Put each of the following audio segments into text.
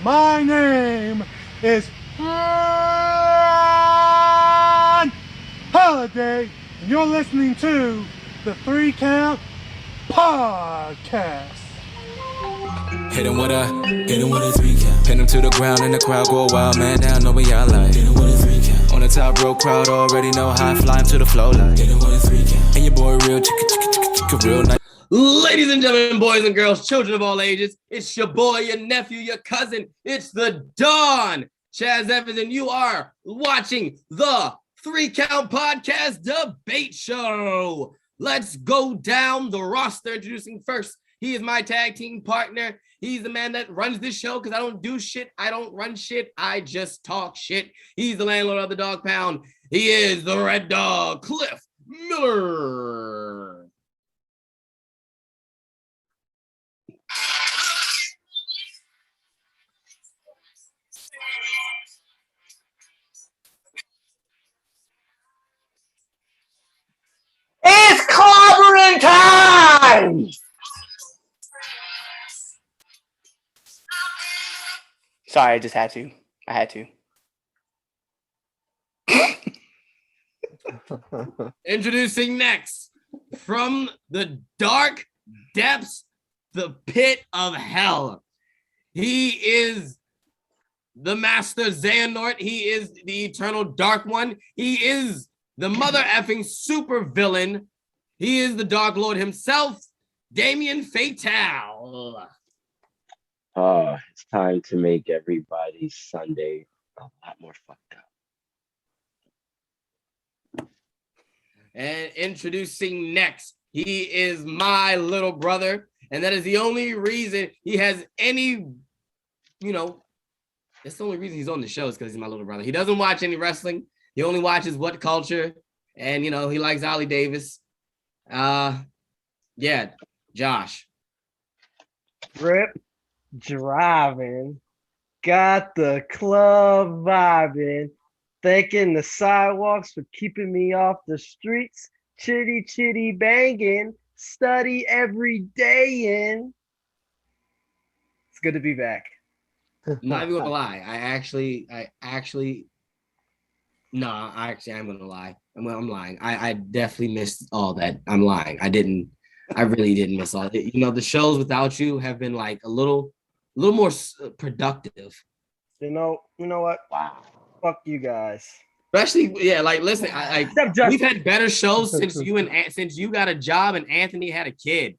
My name is Ron Holiday, and you're listening to the 3 Count Podcast. Hit him with a 3 count. Pin him to the ground and the crowd go wild, man down, know what y'all like. Hit him with a 3 count. On the top row, crowd already know how I fly him to the flow like. Hit him with a 3 count. And your boy real chicka real nice. Ladies and gentlemen, boys and girls, children of all ages, it's your boy, your nephew, your cousin. It's the Don Chaz Evans, and you are watching the 3 Count Podcast Debate Show. Let's go down the roster. Introducing first, he is my tag team partner. He's the man that runs this show because I don't do shit. I don't run shit. I just talk shit. He's the landlord of the Dog Pound. He is the Red Dog, Cliff Miller. It's clobbering time! Sorry, I just had to. I had to. Introducing next, from the dark depths, the pit of hell. He is the master Xehanort. He is the eternal dark one. He is the mother effing super villain. He is the Dark Lord himself, Damien Fatale. It's time to make everybody's Sunday a lot more fucked up. And introducing next, he is my little brother. And that is the only reason he has any, that's the only reason he's on the show is because he's my little brother. He doesn't watch any wrestling. He only watches What Culture. And, he likes Ollie Davis. Josh. Rip driving, got the club vibing, thanking the sidewalks for keeping me off the streets, chitty chitty banging, study every day in. It's good to be back. Not even gonna lie. I actually am gonna lie. I'm lying. I definitely missed all that. I'm lying. I really didn't miss all that. The shows without you have been like a little more productive. You know what? Wow. Fuck you guys. Especially, listen, we've had better shows since you got a job and Anthony had a kid.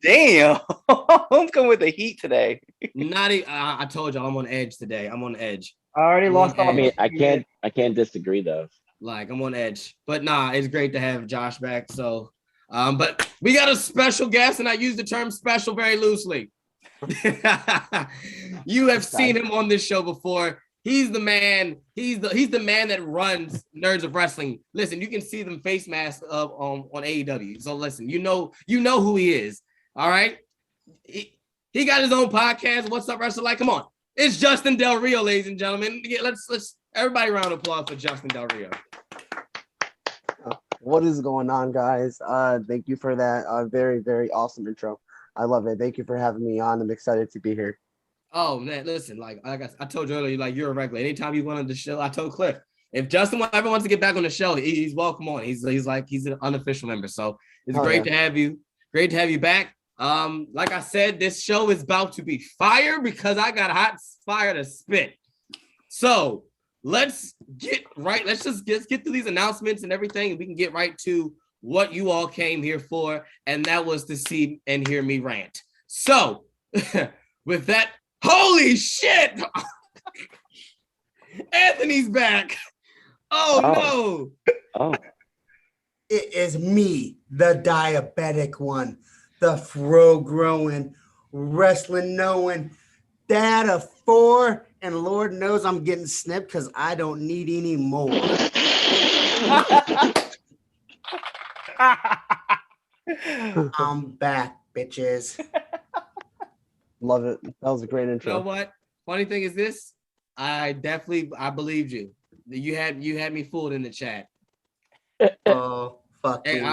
Damn. I'm coming with the heat today. Not even, I told y'all I'm on edge today. I'm on edge. I already lost all. I mean, I can't disagree though. Like, I'm on edge. But nah, it's great to have Josh back. So, but we got a special guest, and I use the term special very loosely. You have seen him on this show before. He's the man. He's the man that runs Nerds of Wrestling. Listen, you can see them face masks up on AEW. So listen, you know who he is. All right. He got his own podcast. What's Up Wrestler Like? Come on. It's Justin Del Rio, ladies and gentlemen. Let's everybody round of applause for Justin Del Rio. What is going on, guys? Thank you for that very, very awesome intro. I love it. Thank you for having me on. I'm excited to be here. Oh man, listen, I told you earlier, you're a regular. Anytime you want on the show, I told Cliff, if Justin ever wants to get back on the show, he's welcome on. He's an unofficial member. So it's great to have you. Great to have you back. Like I said, this show is about to be fire because I got hot fire to spit. So let's get right. Let's get through these announcements and everything, and we can get right to what you all came here for, and that was to see and hear me rant. So with that, holy shit, Anthony's back. Oh no. Oh. It is me, the diabetic one, the fro-growing, wrestling-knowing dad of 4, and Lord knows I'm getting snipped because I don't need any more. I'm back, bitches. Love it. That was a great intro. You know what? Funny thing is this, I believed you. You had me fooled in the chat. Oh, fucking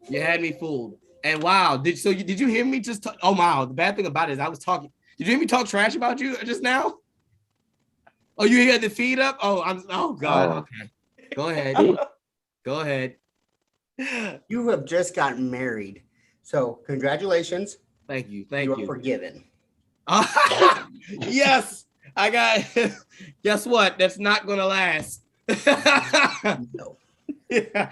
You had me fooled. And wow, did you hear me just talk? Oh wow, the bad thing about it is I was talking. Did you hear me talk trash about you just now? Oh, you had the feed up? Oh God. Oh. Okay. Go ahead. Go ahead. You have just gotten married. So congratulations. Thank you. You Thank are you. forgiven. Yes, I got. Guess what? That's not gonna last. No. Yeah.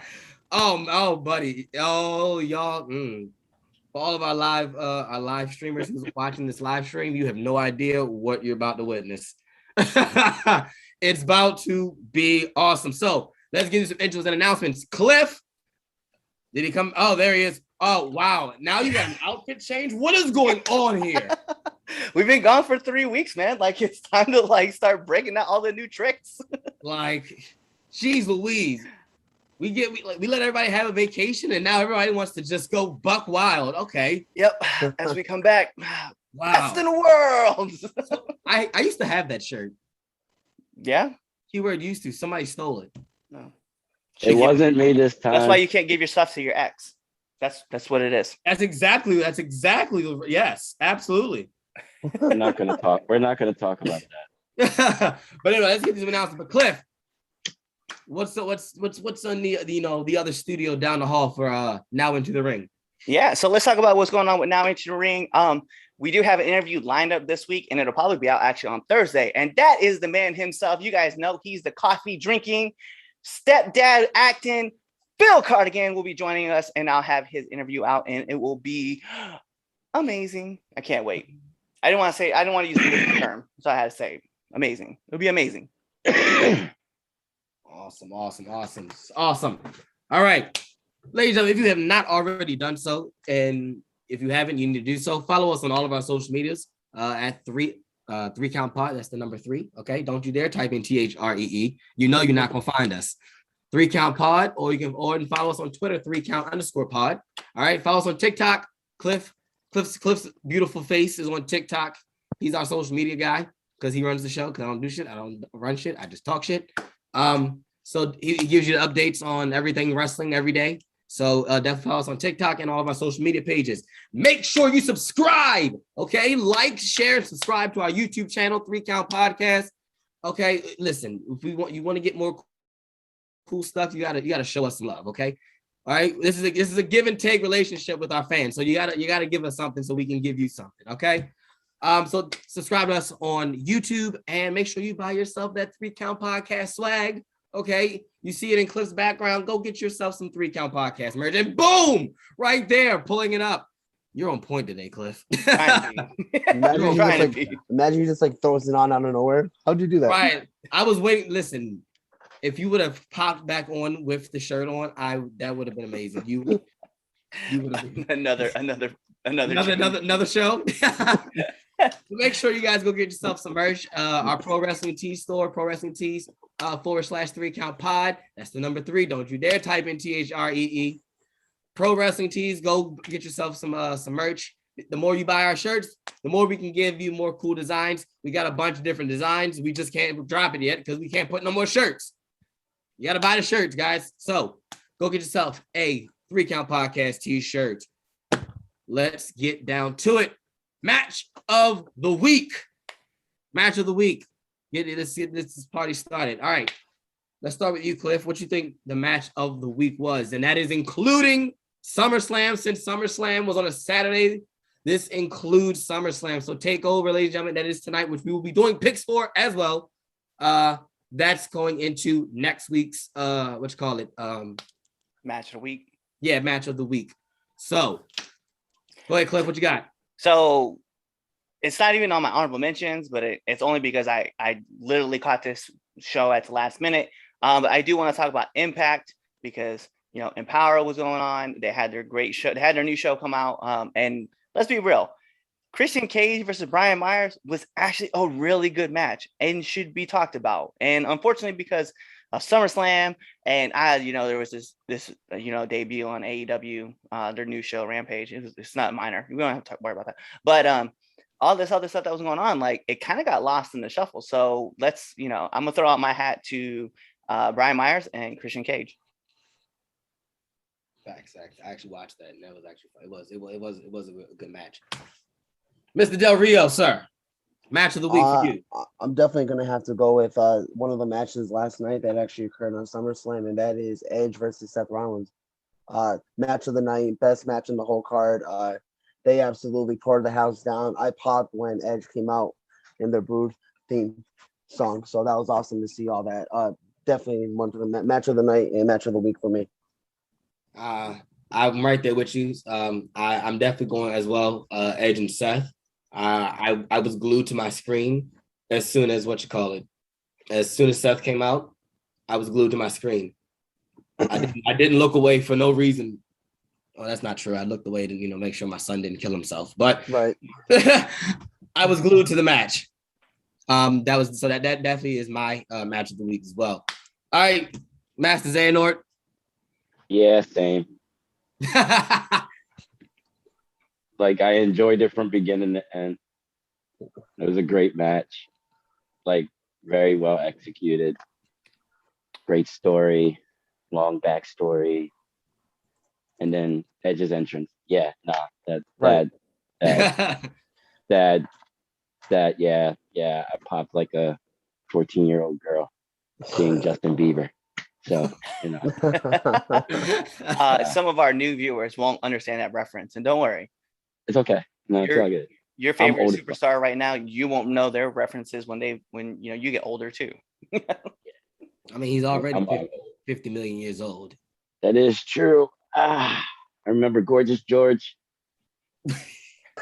Oh, buddy. Oh, y'all. For all of our live streamers who's watching this live stream, you have no idea what you're about to witness. It's about to be awesome. So let's get into some intros and announcements. Cliff, did he come? Oh, there he is. Oh, wow. Now you got an outfit change. What is going on here? We've been gone for 3 weeks, man. Like it's time to like start breaking out all the new tricks. Like, geez Louise. We let everybody have a vacation, and now everybody wants to just go buck wild. Okay. Yep. As we come back, Wow. best in the world. So, I used to have that shirt. Yeah. Keyword used to. Somebody stole it. No. It wasn't me this time. That's why you can't give your stuff to your ex. That's what it is. That's exactly. Yes, absolutely. We're not gonna talk about that. But anyway, let's get this announcement. But Cliff, what's on the other studio down the hall for Now Into the Ring? Yeah, so let's talk about what's going on with Now Into the Ring. We do have an interview lined up this week, and it'll probably be out actually on Thursday. And that is the man himself. You guys know he's the coffee drinking, stepdad acting. Phil Cardigan will be joining us, and I'll have his interview out, and it will be amazing. I can't wait. I didn't want to use the term, so I had to say amazing. It'll be amazing. Awesome. All right. Ladies and gentlemen, if you have not already done so, and if you haven't, you need to do so. Follow us on all of our social medias at 3 Count Pod. That's the number 3. Okay. Don't you dare type in THREE. You know you're not gonna find us. 3 Count Pod, or you can follow us on Twitter, 3count_pod. All right. Follow us on TikTok. Cliff's beautiful face is on TikTok. He's our social media guy because he runs the show. Because I don't do shit. I don't run shit. I just talk shit. So he gives you the updates on everything wrestling every day. So definitely follow us on TikTok and all of our social media pages. Make sure you subscribe. Okay, like, share, and subscribe to our YouTube channel, 3 Count Podcast. Okay, listen, if you want to get more cool stuff, you gotta show us some love. Okay. All right, this is a give and take relationship with our fans. So you gotta give us something so we can give you something. Okay. So subscribe to us on YouTube and make sure you buy yourself that 3 Count Podcast swag. Okay, you see it in Cliff's background. Go get yourself some 3 Count Podcast merch, and boom, right there, pulling it up. You're on point today, Cliff. Imagine you just like throws it on out of nowhere. How'd you do that? Right, I was waiting. Listen, if you would have popped back on with the shirt on, that would have been amazing. You would have been another show. So make sure you guys go get yourself some merch. Our Pro Wrestling Tees store, Pro Wrestling Tees /3 Count Pod. That's the number 3. Don't you dare type in THREE. Pro Wrestling Tees. Go get yourself some merch. The more you buy our shirts, the more we can give you more cool designs. We got a bunch of different designs. We just can't drop it yet because we can't put no more shirts. You got to buy the shirts, guys. So go get yourself a 3 Count Podcast t-shirt. Let's get down to it. Match of the week. Let's get this party started. All right. Let's start with you, Cliff. What you think the match of the week was? And that is including SummerSlam. Since SummerSlam was on a Saturday, this includes SummerSlam. So take over, ladies and gentlemen. That is tonight, which we will be doing picks for as well. That's going into next week's match of the week. Yeah, match of the week. So go ahead, Cliff. What you got? So it's not even on my honorable mentions, but it's only because I literally caught this show at the last minute. But I do want to talk about Impact because, Empower was going on. They had their great show. They had their new show come out. And let's be real. Christian Cage versus Brian Myers was actually a really good match and should be talked about. And unfortunately, because of SummerSlam and there was this debut on AEW, their new show Rampage. It's not minor. We don't have to worry about that. But all this other stuff that was going on, like it kind of got lost in the shuffle. So let's, I'm gonna throw out my hat to Brian Myers and Christian Cage. Facts. I actually watched that, and that was actually fun. It was a good match. Mr. Del Rio, sir, match of the week for you. I'm definitely gonna have to go with one of the matches last night that actually occurred on SummerSlam, and that is Edge versus Seth Rollins. Match of the night, best match in the whole card. They absolutely tore the house down. I popped when Edge came out in their Brood theme song, so that was awesome to see all that. Definitely one of the match of the night and match of the week for me. I'm right there with you. I'm definitely going as well. Edge and Seth. I was glued to my screen as soon as As soon as Seth came out, I was glued to my screen. I didn't look away for no reason. Oh, that's not true. I looked away to make sure my son didn't kill himself. But right. I was glued to the match. That definitely is my match of the week as well. All right, Master Xehanort. Yeah, same. Like I enjoyed it from beginning to end. It was a great match. Like very well executed. Great story, long backstory. And then Edge's entrance. Yeah, yeah, I popped like a 14-year-old girl seeing Justin Bieber. So, Some of our new viewers won't understand that reference, and don't worry. It's okay. No, it's all good. Your favorite superstar right now, you won't know their references when you get older too. I mean, he's already 50 million years old. That is true. I remember Gorgeous George.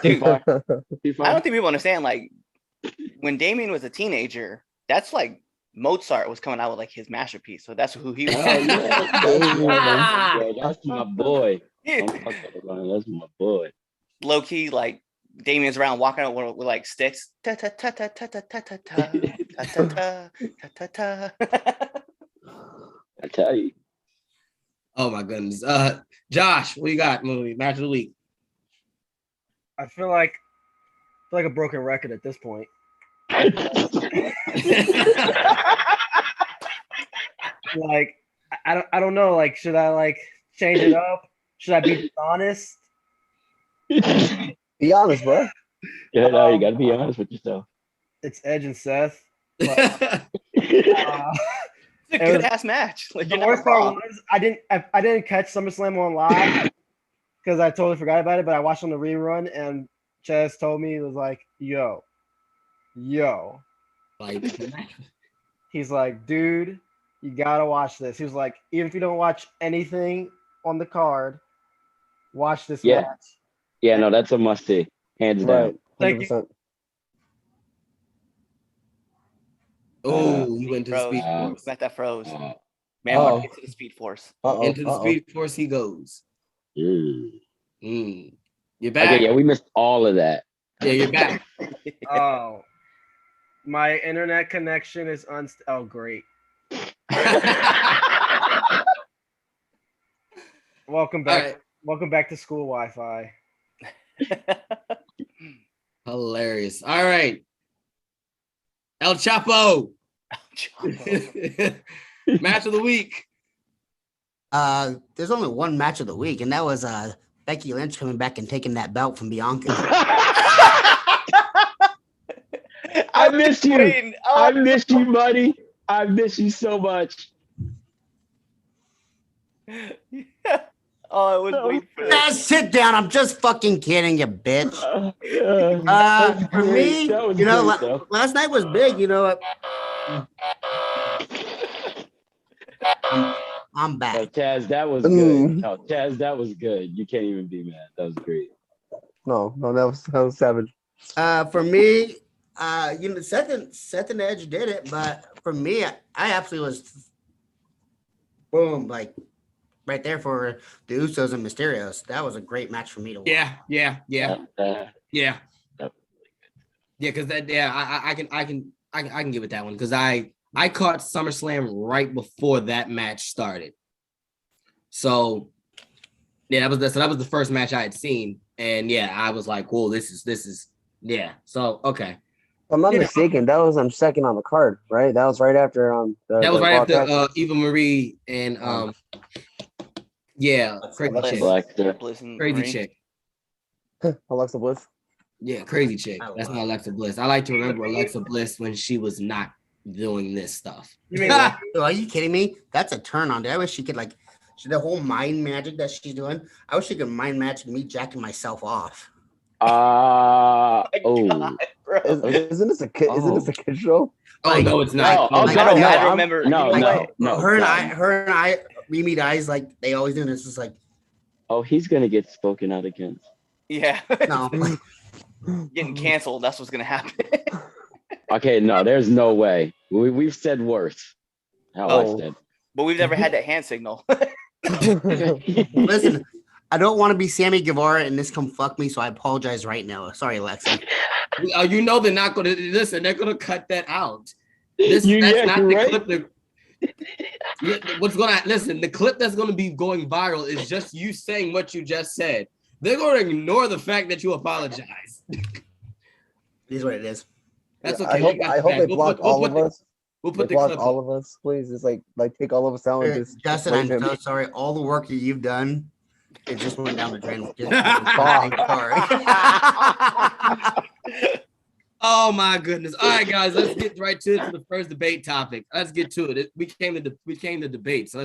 Dude, I don't think people understand. Like when Damien was a teenager, that's like Mozart was coming out with like his masterpiece. So that's who he was. That's my boy. That's my boy. Low key, like Damien's around walking out with like sticks. Ta ta ta ta ta ta ta ta ta ta ta ta. I tell you. Oh my goodness. Josh, what you got? Movie match of the week. I feel like a broken record at this point. Like I don't know. Like, should I like change it up? Should I be honest? Be honest, bro. Yeah, no, you gotta be honest with yourself. It's Edge and Seth. But, it's a good ass match. Like, the worst part was I didn't catch SummerSlam on live because I totally forgot about it. But I watched on the rerun, and Chaz told me, it was like, yo. Like, he's like, dude, you gotta watch this. He was like, even if you don't watch anything on the card, watch this match. Yeah, no, that's a must see, hands down. Thank you. Oh, you went to the Speed Force. That froze. Man, want to get to the Speed Force. Into the Speed Force he goes. You're back. Okay, yeah, we missed all of that. Yeah, you're back. Oh, my internet connection is oh, great. Welcome back. Right. Welcome back to school Wi-Fi. Hilarious. All right. El Chapo. Match of the week. There's only one match of the week, and that was Becky Lynch coming back and taking that belt from Bianca. I miss you. I miss you, buddy. I miss you so much. Oh, I was waiting for that. Sit down. I'm just fucking kidding you, bitch. For me, last night was big. I'm back. Oh, Taz, that was good. Oh, Taz, that was good. You can't even be mad. That was great. No, that was savage. For me, Seth and Edge did it, but for me, I absolutely was boom, like right there for the Usos and Mysterios. That was a great match for me to watch. Yeah. Because I can give it that one because I caught SummerSlam right before that match started. So yeah, that was the first match I had seen, and yeah, I was like, "Whoa, this is yeah." So okay. If I'm not mistaken, that was second on the card, right? That was right after that was right after Eva Marie and Yeah, crazy Alexa chick. Alexa. Bliss and Crazy Marie. chick. Alexa Bliss. Yeah, crazy chick. I That's love not Alexa Bliss. I like to remember Alexa Bliss when she was not doing this stuff. You mean, are you kidding me? That's a turn on. I wish she could the whole mind magic that she's doing. I wish she could mind magic me jacking myself off. My Oh. God, bro. Isn't this a kid? Isn't this a kid show? Oh Like- no, it's No, not. oh like, God, no, I I'm- remember- no, like, no. her and God. I, we meet eyes like they always do. And it's just like, Oh, he's gonna get spoken out against. Yeah. no. Getting canceled. That's what's gonna happen. Okay, no, there's no way. We've said worse. How Oh. I said. But we've never had that hand signal. Listen, I don't want to be Sammy Guevara and this come fuck me, so I apologize right now. Sorry, Alexa. You know they're not gonna listen. They're gonna cut that out. That's Yeah, not you're the right. clip. What's gonna listen? The clip that's gonna be going viral is just you saying what you just said. They're gonna ignore the fact that you apologize. It is what it is. That's okay. I hope we got I you hope back. they We'll block put- we'll all put of the- us. We'll They put the block clip all up. of us, please. Just like take all of us out and just Justin, blame I'm him. so sorry. All the work that you've done, it just went down the drain. Sorry. Oh my goodness! All right, guys, let's get right to the first debate topic. Let's get to it. We came to debate, so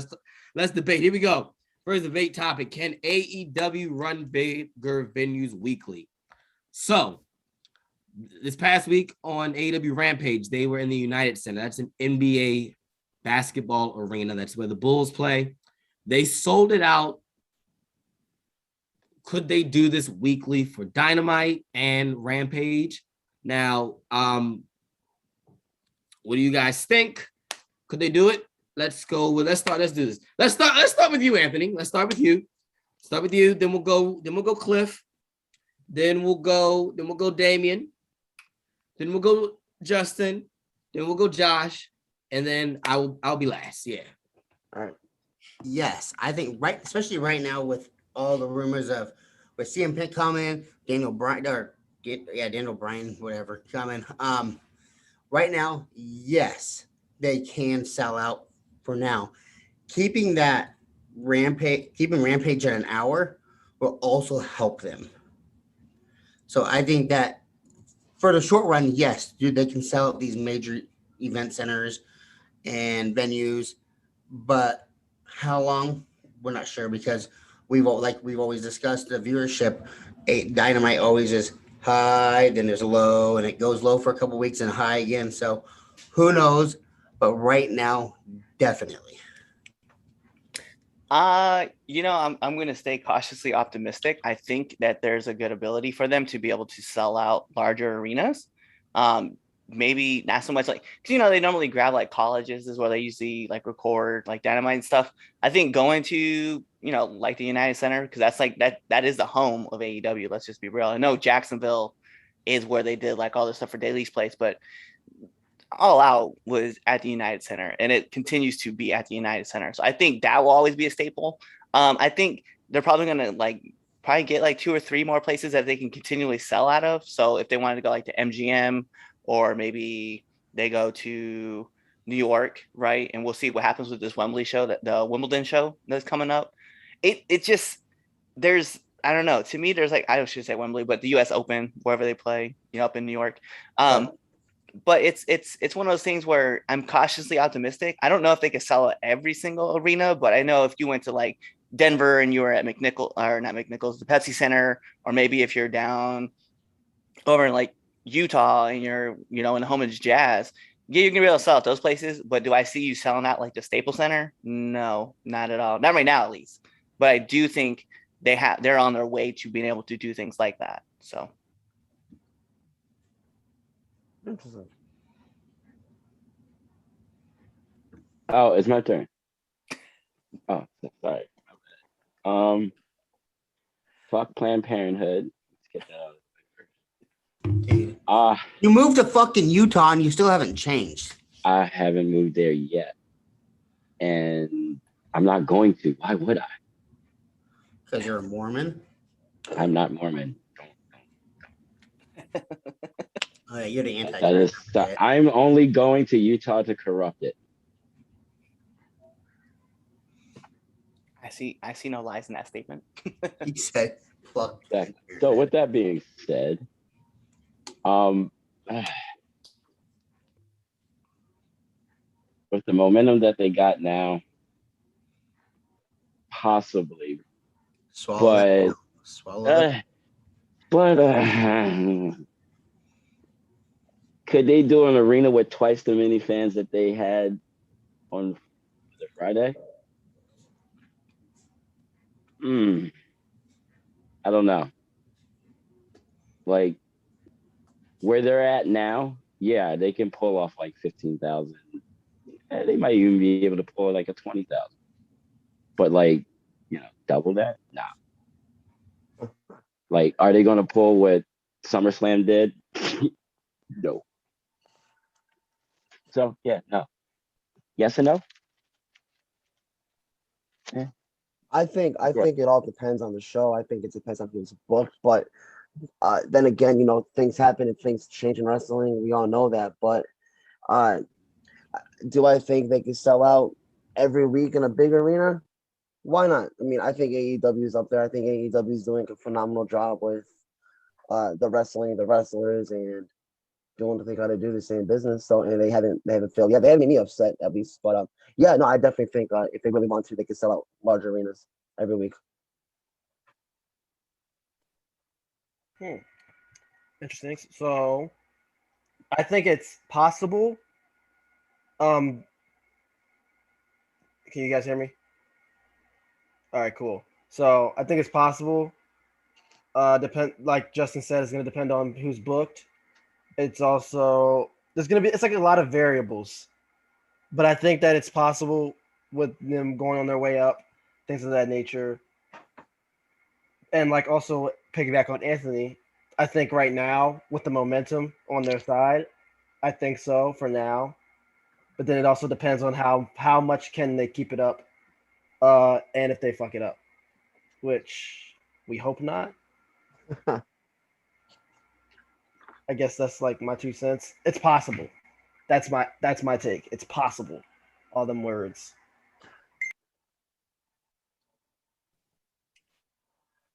let's debate. Here we go. First debate topic: can AEW run bigger venues weekly? So, this past week on AEW Rampage, they were in the United Center. That's an NBA basketball arena. That's where the Bulls play. They sold it out. Could they do this weekly for Dynamite and Rampage? Now, what do you guys think? Could they do it? Let's do this. Let's start with you, Anthony. Let's start with you. Then we'll go Cliff. Then we'll go Damien. Then we'll go Justin. Then we'll go Josh. And then I'll be last. Yeah. All right. Yes, I think especially right now with all the rumors of with CM Punk coming, Daniel Bryan, whatever coming. Right now, yes, they can sell out for now. Keeping Rampage at an hour will also help them. So I think that for the short run, yes, dude, they can sell out these major event centers and venues, but how long? We're not sure because we've always discussed the viewership. Dynamite always is high, then there's a low, and it goes low for a couple weeks and high again. So who knows? But right now, definitely. I'm gonna stay cautiously optimistic. I think that there's a good ability for them to be able to sell out larger arenas. Maybe not so much like because they normally grab like colleges is where they usually like record like Dynamite and stuff. I think going to like the United Center because that's like that is the home of AEW. Let's just be real. I know Jacksonville is where they did like all this stuff for Daily's Place, but All Out was at the United Center and it continues to be at the United Center. So I think that will always be a staple. I think they're probably gonna get like 2 or 3 more places that they can continually sell out of. So if they wanted to go like to MGM or maybe they go to New York, right? And we'll see what happens with this Wembley show, the Wimbledon show that's coming up. It just there's I don't know. To me, there's like I should say Wembley, but the U.S. Open wherever they play, up in New York. But it's one of those things where I'm cautiously optimistic. I don't know if they could sell out every single arena, but I know if you went to like Denver and you were at the Pepsi Center, or maybe if you're down over in like Utah and you're, in the home of Jazz, yeah, you're gonna be able to sell out those places. But do I see you selling out like the Staples Center? No, not at all. Not right now, at least. But I do think they're on their way to being able to do things like that. So. Interesting. Oh, it's my turn. Oh, sorry. Fuck Planned Parenthood. Let's get that out of You moved to fucking Utah and you still haven't changed. I haven't moved there yet. And I'm not going to. Why would I? Because you're a Mormon? I'm not Mormon. Oh, yeah, you're the anti. That is, I'm only going to Utah to corrupt it. see no lies in that statement. He said, "Fuck." Exactly. So with that being said, with the momentum that they got now, possibly, Swallow that. but pill. Swallow that. but could they do an arena with twice the many fans that they had on the Friday? I don't know. Like where they're at now, yeah, they can pull off like 15,000. They might even be able to pull like a 20,000. But like, double that? Nah. Like, are they going to pull what SummerSlam did? No. So yeah, no. Yes and no. Yeah. I think it all depends on the show. I think it depends on who's booked, but then again, things happen and things change in wrestling. We all know that, but do I think they can sell out every week in a big arena? Why not? I mean, I think AEW is up there. I think AEW is doing a phenomenal job with the wrestling, the wrestlers, and doing what they got to do to stay in business. So, and they haven't failed. Yeah, they haven't made me upset at least. But yeah, no, I definitely think if they really want to, they can sell out large arenas every week. Interesting. So I think it's possible. Can you guys hear me? All right, cool. So I think it's possible. Like Justin said, it's going to depend on who's booked. It's also it's like a lot of variables, but I think that it's possible with them going on their way up, things of that nature. And like also piggyback on Anthony, I think right now with the momentum on their side, I think so for now. But then it also depends on how much can they keep it up, and if they fuck it up, which we hope not. I guess that's like my 2 cents. It's possible. That's my take. It's possible. All them words.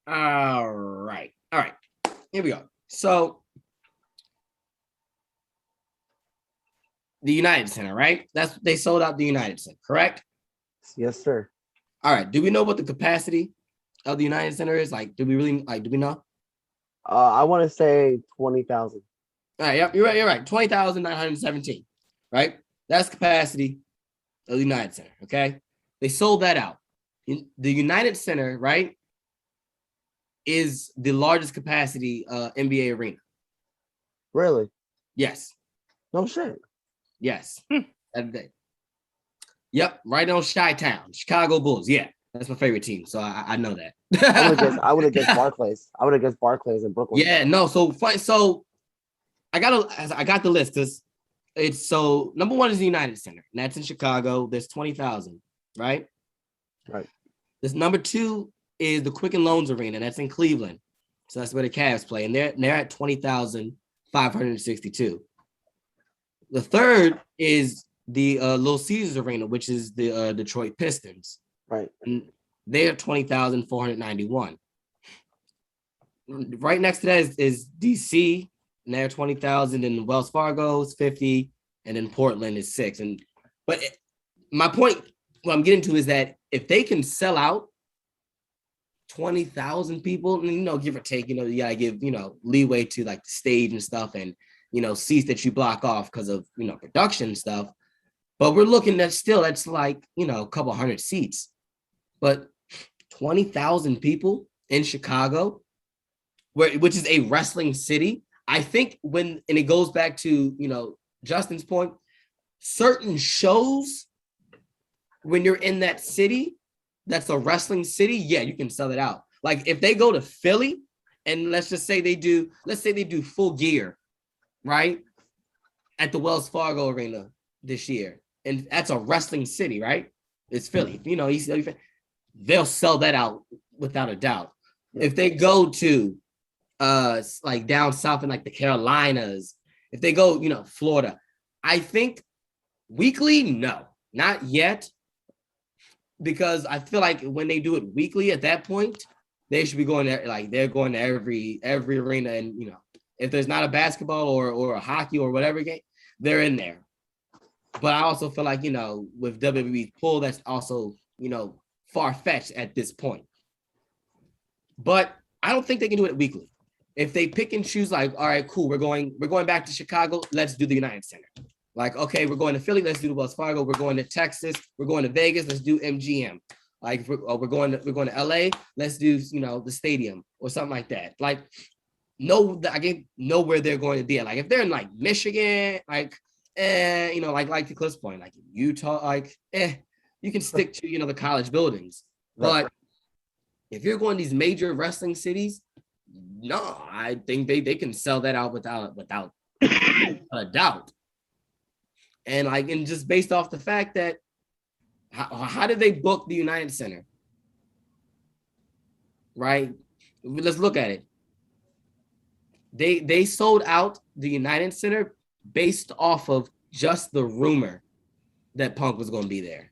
All right. Here we go. So the United Center, right? They sold out the United Center, correct? Yes, sir. All right. Do we know what the capacity of the United Center is? Like, do we know? I want to say 20,000. All right. Yep. You're right. 20,917. Right. That's capacity of the United Center. Okay. They sold that out. The United Center, right, is the largest capacity NBA arena. Really? Yes. No shit. Yes. Yep. Right on Chi-Town, Chicago Bulls. Yeah. That's my favorite team. So I know that. I would have guessed Barclays. I would have guessed Barclays in Brooklyn. Yeah. No. So I got the list because it's so number one is the United Center, and that's in Chicago. There's 20,000, right? Right. This number two is the Quicken Loans Arena, and that's in Cleveland. So that's where the Cavs play, and they're at 20,562. The third is the Little Caesars Arena, which is the Detroit Pistons. Right. And they're 20,491. Right next to that is DC, and they're 20,000, and Wells Fargo is 50, and then Portland is 6. But my point, what I'm getting to is that if they can sell out 20,000 people, and give or take, you gotta give leeway to like the stage and stuff, and seats that you block off because of production stuff. But we're looking at that's like a couple hundred seats, but 20,000 people in Chicago, which is a wrestling city. I think and it goes back to Justin's point, certain shows when you're in that city, that's a wrestling city, yeah, you can sell it out. Like if they go to Philly and let's say they do Full Gear, right? At the Wells Fargo Arena this year. And that's a wrestling city, right? It's Philly. They'll sell that out without a doubt. If they go to like down south in like the Carolinas, if they go, Florida, I think weekly, no, not yet. because I feel like when they do it weekly at that point, they should be going there, like they're going to every arena, and if there's not a basketball or a hockey or whatever game, they're in there. But I also feel like with WWE's pull, that's also far-fetched at this point. But I don't think they can do it weekly. If they pick and choose, like, all right, cool, we're going back to Chicago, let's do the United Center. Like, okay, we're going to Philly, let's do the Wells Fargo. We're going to Texas, we're going to Vegas, let's do MGM. Like, we're going to LA, let's do the stadium or something like that. Like, I can know where they're going to be at. Like, if they're in like Michigan, like like the Cliffs Point, like Utah, like you can stick to the college buildings. Right. But if you're going to these major wrestling cities, no, I think they can sell that out without a doubt. And just based off the fact that how did they book the United Center? Right? Let's look at it. They sold out the United Center based off of just the rumor that Punk was going to be there.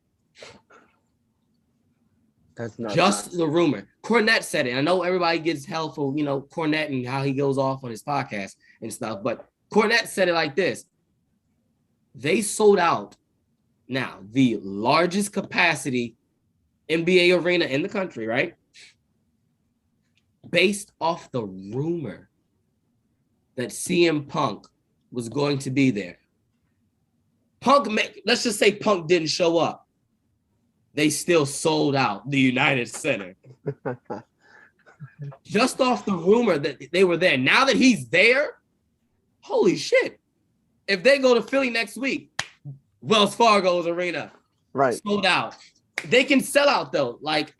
That's not just the rumor. Cornette said it. I know everybody gets hell for Cornette and how he goes off on his podcast and stuff, but Cornette said it like this: they sold out now the largest capacity NBA arena in the country, right? Based off the rumor that CM Punk was going to be there. Let's just say Punk didn't show up. They still sold out the United Center. Just off the rumor that they were there. Now that he's there, holy shit. If they go to Philly next week, Wells Fargo's arena, right, sold out. They can sell out though. Like,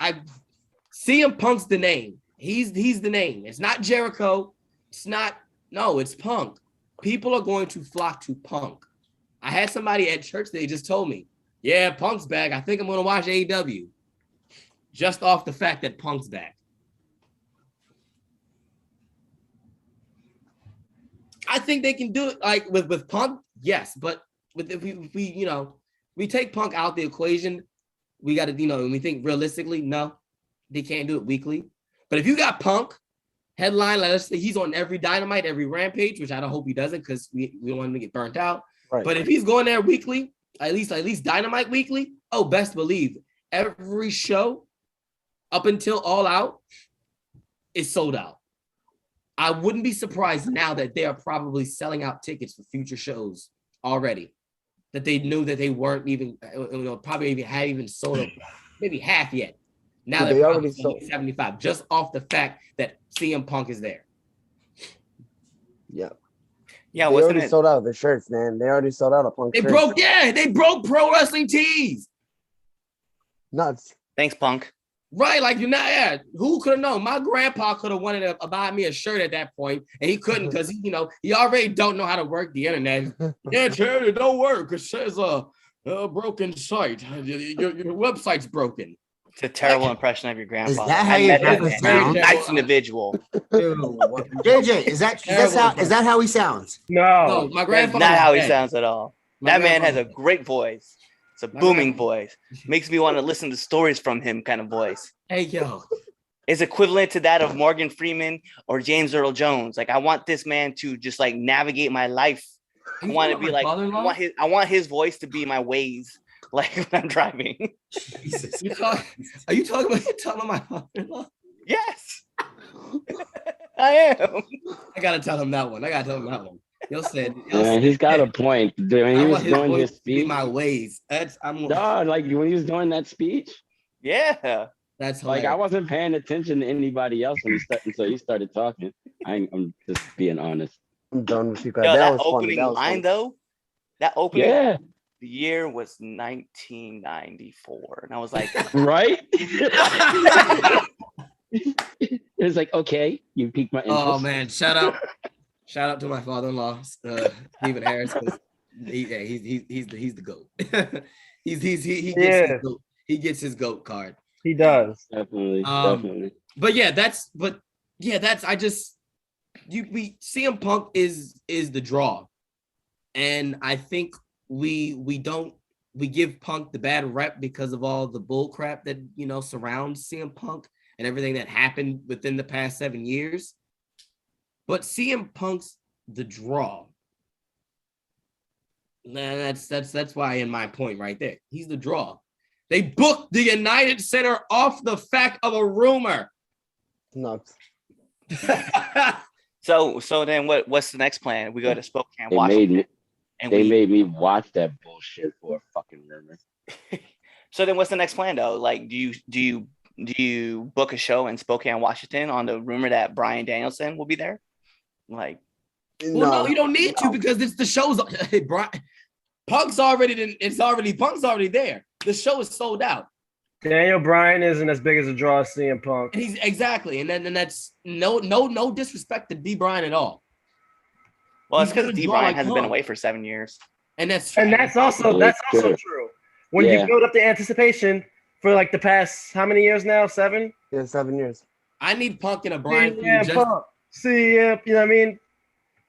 CM Punk's the name. He's the name. It's not Jericho. It's Punk. People are going to flock to Punk. I had somebody at church, they just told me, yeah, Punk's back. I think I'm going to watch AEW. Just off the fact that Punk's back. I think they can do it like with Punk, yes. But if we take Punk out the equation, we got to, when we think realistically, no, they can't do it weekly. But if you got Punk, headline, let's say he's on every Dynamite, every Rampage, which I don't hope he doesn't because we don't want him to get burnt out. Right. But if he's going there weekly, at least Dynamite weekly, best believe every show up until All Out is sold out. I wouldn't be surprised now that they are probably selling out tickets for future shows already, that they knew that they weren't even, probably hadn't even sold up maybe half yet. Now they they're already sold 75 just off the fact that CM Punk is there. Yeah. Yeah, they wasn't already it? sold out the shirts, man. They already sold out a Punk They shirt. they broke Pro Wrestling Tees. Nuts. Thanks, Punk. Right, like who could have known? My grandpa could have wanted to buy me a shirt at that point, and he couldn't because he already don't know how to work the internet. Yeah, Terry, it don't work. It says a broken site. Your website's broken. It's a terrible impression of your grandfather. Is that how I your met him, grandpa and very sounds? nice individual. JJ, is that how he sounds? No, my That's grandfather. not how he dead. sounds at all. My That man has a grandfather- great voice. It's a My booming grandfather- voice. Makes me want to listen to stories from him kind of voice. Hey, yo. Is equivalent to that of Morgan Freeman or James Earl Jones. Like, I want this man to just like navigate my life. I want to be like, I want his voice to be my Waze, like when I'm driving. Jesus. Are you talking about my father-in-law? Yes, I am. I gotta tell him that one. You'll say Yeah, he's got a point. When he was doing his to be speech, my ways. like when he was doing that speech, Yeah. That's like hilarious. I wasn't paying attention to anybody else until he started talking. I'm just being honest. I'm done with you Yo, guys. that was funny. opening That was line funny. though, that opening Yeah, the year was 1994, and I was like, right. It was like, okay, you piqued my interest. Oh man, shout out to my father-in-law, Stephen Harris, because he's the goat. He gets his goat card. He does. Definitely, Um, definitely. CM Punk is the draw, and I think we don't we give Punk the bad rep because of all the bull crap that, surrounds CM Punk and everything that happened within the past 7 years. But CM Punk's the draw. That's why in my point right there. He's the draw. They booked the United Center off the fact of a rumor. Nuts. So then what's the next plan? We go to Spokane, They Washington. made me watch that bullshit for a fucking rumor. So then what's the next plan though? Like, do you book a show in Spokane, Washington on the rumor that Bryan Danielson will be there? Like, well, no, you don't need to because it's the show's Punk's already there. The show is sold out. Daniel Bryan isn't as big as a draw as CM Punk. And he's exactly, and that's no disrespect to D. Bryan at all. well, it's He's because gonna D. draw Bryan like hasn't been Punk. away for 7 years. And that's Also true. When you build up the anticipation for like the past how many years now? 7? Yeah, 7 years. I need Punk and a Bryan feud. Yeah, Punk. CM, you know what I mean?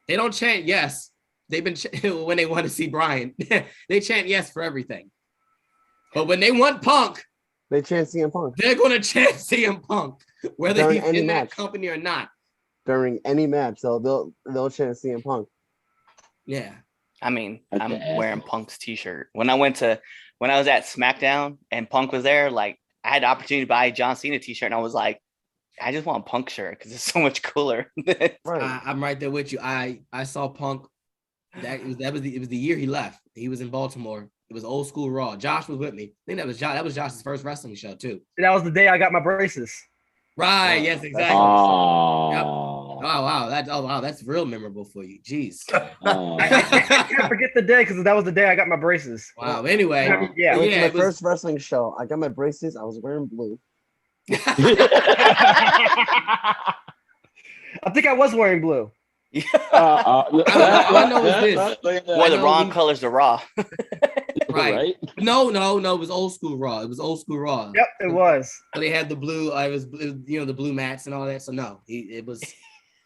They don't chant yes. They've been when they want to see Bryan, they chant yes for everything. But when they want Punk, They chant CM Punk they're going to chant CM Punk, whether During he's any in that match. company or not. during any match. So they'll chant CM Punk. Yeah. I mean, That's I'm the wearing asshole. Punk's t-shirt. When I was at SmackDown and Punk was there, like I had the opportunity to buy a John Cena t-shirt and I was like, I just want a Punk shirt because it's so much cooler. Right. I'm right there with you. I saw Punk. It was the year he left. He was in Baltimore. It was Old School Raw. Josh was with me. I think that was Josh. That was Josh's first wrestling show too. That was the day I got my braces. Right. Yes. Exactly. Oh, Yep. Oh wow. That's real memorable for you. Jeez. I can't forget the day because that was the day I got my braces. Wow. Anyway. Yeah. I went to my it was- first wrestling show. I got my braces. I was wearing blue. I think I was wearing blue. All I know is this. Wore the know wrong we- colors to Raw. Right. No. It was Old School Raw. It was Old School Raw. Yep, it was. So they had the blue. It was the blue mats and all that. So no, it was.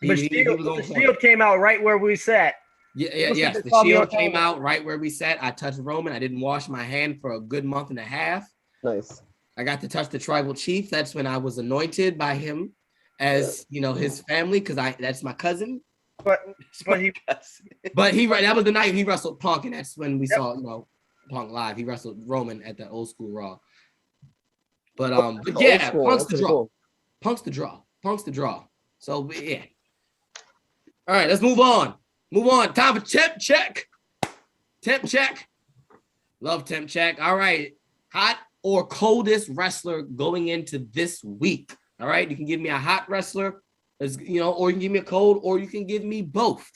But He was on the point. Shield came out right where we sat. Yes. they The saw me Shield on came television. out right where we sat. I touched Roman. I didn't wash my hand for a good month and a half. Nice. I got to touch the tribal chief. That's when I was anointed by him as his family because that's my cousin. But he But that was the night he wrestled Punk, and that's when we saw Punk live. He wrestled Roman at the Old School Raw. But yeah, Old school, Punk's that's the pretty draw. cool. Punk's the draw. So yeah. All right, let's move on. Time for temp check. Love temp check. All right. Hot or coldest wrestler going into this week. All right. You can give me a hot wrestler, or you can give me a cold, or you can give me both.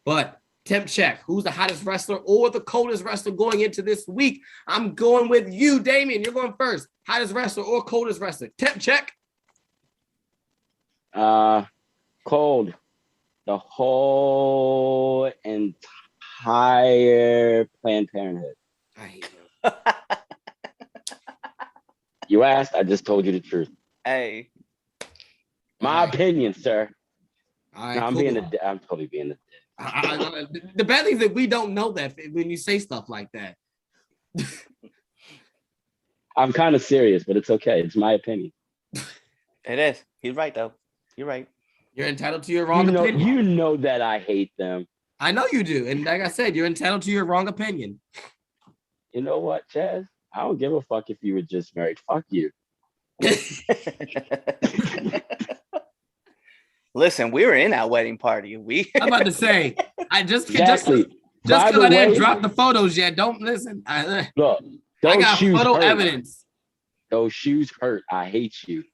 But temp check. Who's the hottest wrestler or the coldest wrestler going into this week? I'm going with you, Damien. You're going first. Hottest wrestler or coldest wrestler. Temp check. Cold. The whole entire Planned Parenthood. I hate him. You asked, I just told you the truth. Hey, My opinion, sir. All right, No, I'm cool. I'm totally being the The bad thing is that we don't know that when you say stuff like that. I'm kind of serious, but it's okay. It's my opinion. it is. He's right though. You're right. You're entitled to your wrong You opinion. know that I hate them. I know you do. And like I said, you're entitled to your wrong opinion. You know what, Chaz? I don't give a fuck if you were just married. Fuck you. Listen, we were in that wedding party. I'm about to say, I just Exactly. just By because the I didn't way- drop the photos yet. Don't listen. I Look, those got shoes photo hurt. evidence. Those shoes hurt. I hate you.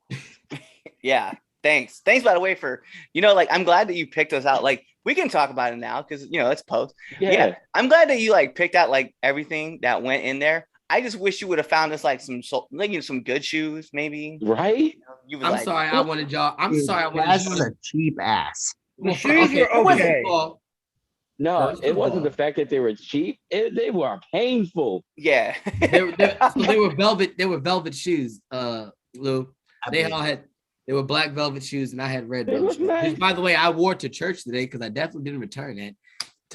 Yeah. Thanks, by the way, for I'm glad that you picked us out. Like, we can talk about it now because it's post. Yeah, I'm glad that you picked out everything that went in there. I just wish you would have found us some good shoes, maybe. Right? You I'm sorry. I wanted y'all. I'm sorry. I wanted That's y'all. a cheap ass. The shoes were first of okay. all, No, First it of wasn't all- the fact that they were cheap. They were painful. Yeah. they were velvet. They were velvet shoes. Lou. They were black velvet shoes, and I had red They velvet look shoes. nice. Which, by the way, I wore to church today because I definitely didn't return it.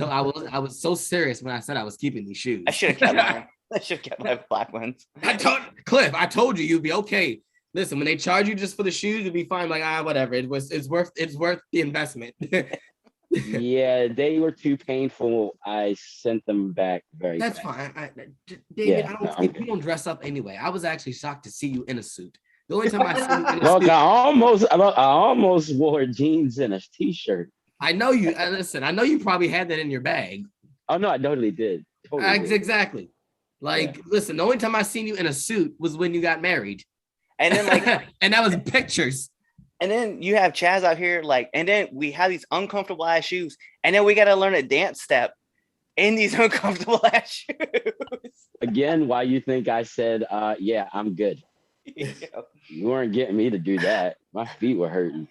I was so serious when I said I was keeping these shoes. I should have kept mine. I should get my black ones. I told you you'd be okay. Listen, when they charge you just for the shoes, you'd be fine. Like, whatever. It's worth the investment. Yeah, they were too painful. I sent them back very That's fast. fine. David, Yeah, we don't dress up anyway. I was actually shocked to see you in a suit. The only time I see you in a Look, suit, I almost wore jeans and a t-shirt. I know you. Listen, I know you probably had that in your bag. Oh no, I totally did. Totally did. Exactly. Like, listen, the only time I seen you in a suit was when you got married. And then like, and that was pictures. and then you have Chaz out here, like, and then we have these uncomfortable ass shoes, and then we got to learn a dance step in these uncomfortable ass shoes. Again, why you think I said, yeah, I'm good. You weren't getting me to do that. My feet were hurting.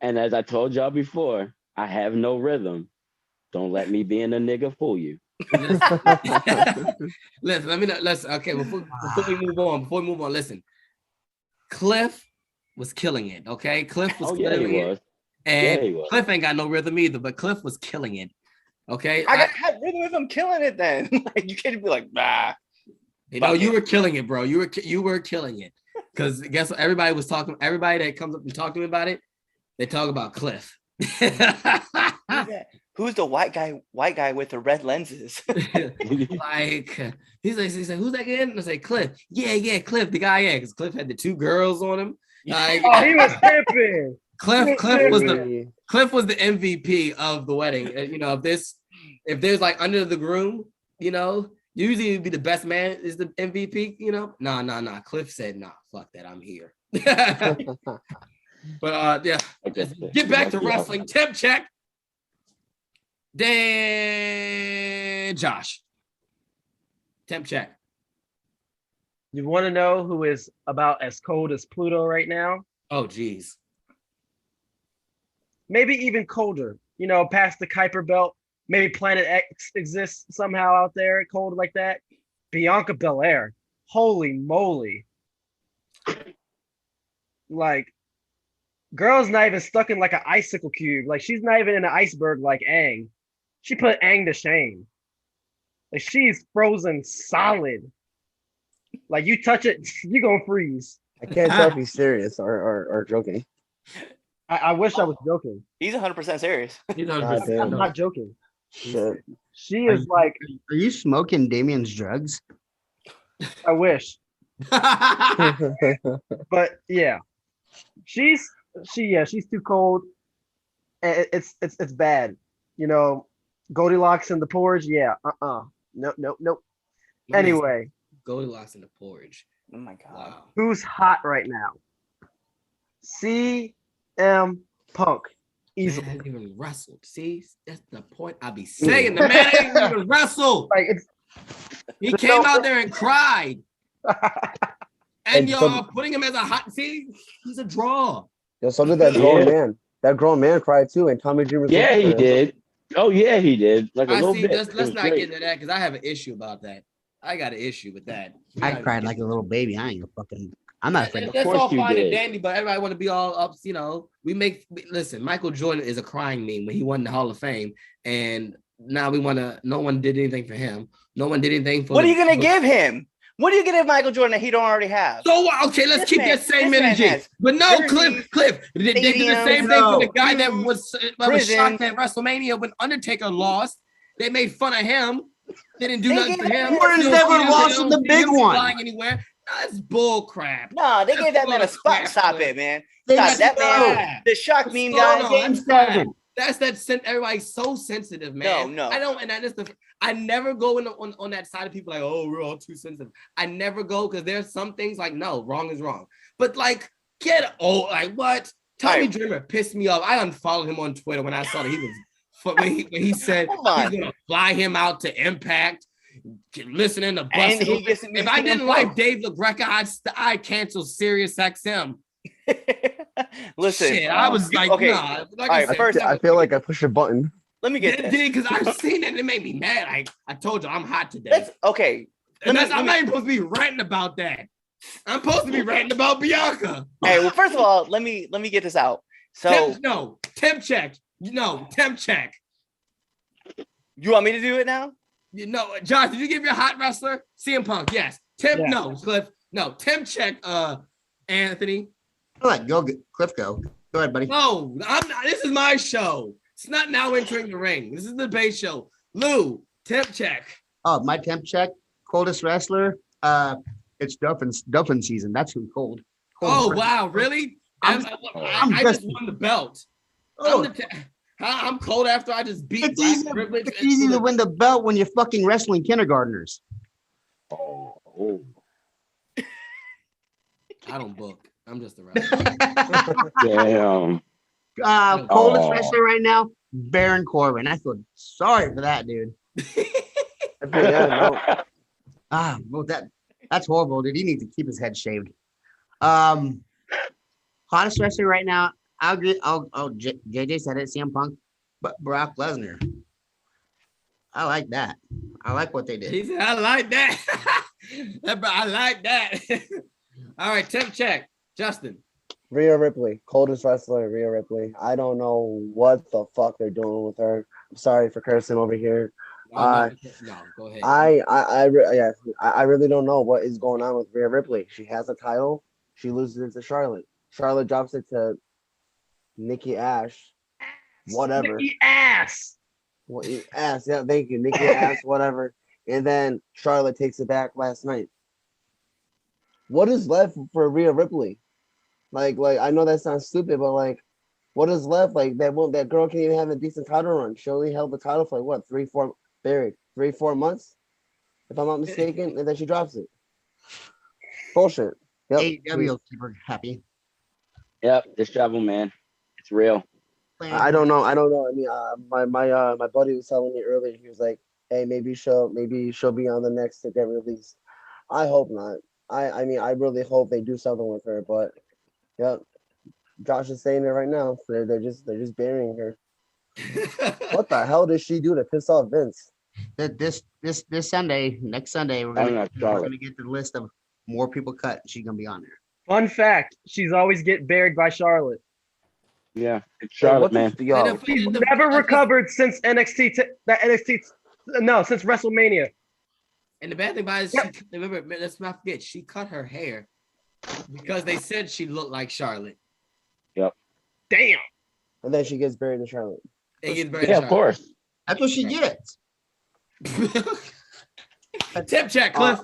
And as I told y'all before, I have no rhythm. Don't let me being a nigga fool you. Listen, let me know. Listen, okay, before we move on, listen. Cliff was killing it, okay? Cliff was killing it. And he was. Cliff ain't got no rhythm either, but Cliff was killing it. Okay. I got rhythm if I'm killing it then. Like, you can't be like, nah. You know, you were killing it, bro. You were killing it. Because guess what? Everybody that comes up and talk to me about it, they talk about Cliff. Who's the white guy with the red lenses? Like he's like, who's that again? And I say, Cliff. Yeah, Cliff, the guy, because Cliff had the 2 girls on him. Like, Oh, he was pimping. Cliff was the MVP of the wedding. You know, if there's like under the groom, you know, usually it'd be the best man is the MVP, you know. Nah. Cliff said, nah, fuck that, I'm here. But yeah, get back to wrestling. Temp check. Dan Josh. Temp check. You want to know who is about as cold as Pluto right now? Oh, geez. Maybe even colder. You know, past the Kuiper Belt. Maybe Planet X exists somehow out there, cold like that. Bianca Belair. Holy moly. Like, girl's not even stuck in like an icicle cube. Like, she's not even in an iceberg like Aang. She put Aang to shame. Like, she's frozen solid. Like, you touch it, you're going to freeze. I can't tell if he's serious or joking. I wish I was joking. He's 100% serious. I'm not joking. Shit. She is like, Are you smoking Damien's drugs? I wish. But yeah, she's too cold. And it's bad. You know, Goldilocks in the porridge. Yeah. Nope. Anyway, Goldilocks in the porridge. Oh my god. Wow. who's hot right now? CM Punk. Man Easily. hasn't even wrestled. See, that's the point I be saying. The man ain't even wrestled. Like, it's He came out there and cried. And And y'all putting him as a hot. See, he's a draw. Yeah, so did that grown man. That grown man cried too, and Tommy Dreamer. Yeah, he did. Oh yeah, he did. Like a I little see. bit. Let's It was not great. get into that because I have an issue about that. I got an issue with that. I cried like a little baby. I ain't gonna fucking. I'm not afraid. That's course all you fine and did. dandy, but everybody want to be all up. You know, listen. Michael Jordan is a crying meme when he won the Hall of Fame, and now we want to. No one did anything for him. No one did anything for. What are you gonna give him? What are you gonna give Michael Jordan that he don't already have? So okay, let's This keep man- that same this man energy. has But no, jerseys, Cliff, they did the same thing for the guy that was prison. shocked at WrestleMania when Undertaker lost. They made fun of him. They didn't do They nothing gave for him. him- Jordan's never lost in the big one. Flying anywhere. That's bull crap. No, they gave that man a spot. Stop it, man. Stop that man. The shock meme guy. Game 7. That's everybody's so sensitive, man. No. I don't, and that is I never go on that side of people like, oh, we're all too sensitive. I never go because there's some things like, no, wrong is wrong. But like, like what? Tommy Dreamer pissed me off. I unfollowed him on Twitter when I saw that he was when he said he's gonna fly him out to Impact. Listening to Buster. If I didn't like Dave LaGreca, I'd cancel Sirius XM. Listen, Shit, I was like, okay. nah. Like All right, said, first, I feel like I pushed a button. let me get it this. did because I've seen it and it made me mad. I told you I'm hot today. That's okay. I'm not even supposed to be ranting about that. I'm supposed to be ranting about Bianca. Hey, well, first of all, let me get this out. So temp check. No, temp check. you want me to do it now? You know, Josh, did you give your hot wrestler? CM Punk, yes. Tim, Yeah. no, Cliff, no. Tim, check. Anthony. I'll let Cliff go. Go ahead, buddy. No, I'm not. This is my show. It's not now entering the ring. This is the base show. Lou, temp check. Oh, my temp check. Coldest wrestler. It's Duffin season. That's who cold. Oh wow, really? I just won the belt. I'm cold after I just beat. It's easy to win the belt when you're fucking wrestling kindergartners. Oh. I don't book. I'm just a wrestler. Damn. Coldest wrestler right now, Baron Corbin. I feel sorry for that dude. Well, that's horrible, dude. He needs to keep his head shaved. Hottest wrestler right now, I'll agree. JJ said it, CM Punk, but Brock Lesnar. I like that. I like what they did. He said, I like that. I like that. All right, temp check. Justin. Rhea Ripley, coldest wrestler, Rhea Ripley. I don't know what the fuck they're doing with her. I'm sorry for cursing over here. No, go ahead. I really don't know what is going on with Rhea Ripley. She has a title. She loses it to Charlotte. Charlotte drops it to Nikki Ash. Whatever. Nikki Ass. Ass. Yeah, thank you. Nikki Ass, whatever. And then Charlotte takes it back last night. What is left for Rhea Ripley? Like I know that sounds stupid, but like, what is left? Like that girl can't even have a decent title run. She only held the title for like what 3-4 months, if I'm not mistaken, and then she drops it. Bullshit. Yep. AEW will keep her happy. Yep, this travel, man. It's real. I don't know. I mean, my buddy was telling me earlier. He was like, "Hey, maybe she'll be on the next to get released." I hope not. I mean, I really hope they do something with her. But, yep, Josh is saying it right now. They're just burying her. What the hell does she do to piss off Vince? This Sunday, next Sunday, we're gonna get the list of more people cut. She's gonna be on there. Fun fact: she's always get buried by Charlotte. Yeah, it's Charlotte, man. She's never recovered since NXT. Since WrestleMania. And the bad thing about it is, remember, let's not forget, she cut her hair because they said she looked like Charlotte. Yep. Damn. And then she gets buried in Charlotte. Of course. That's what she gets. Tip check, Cliff.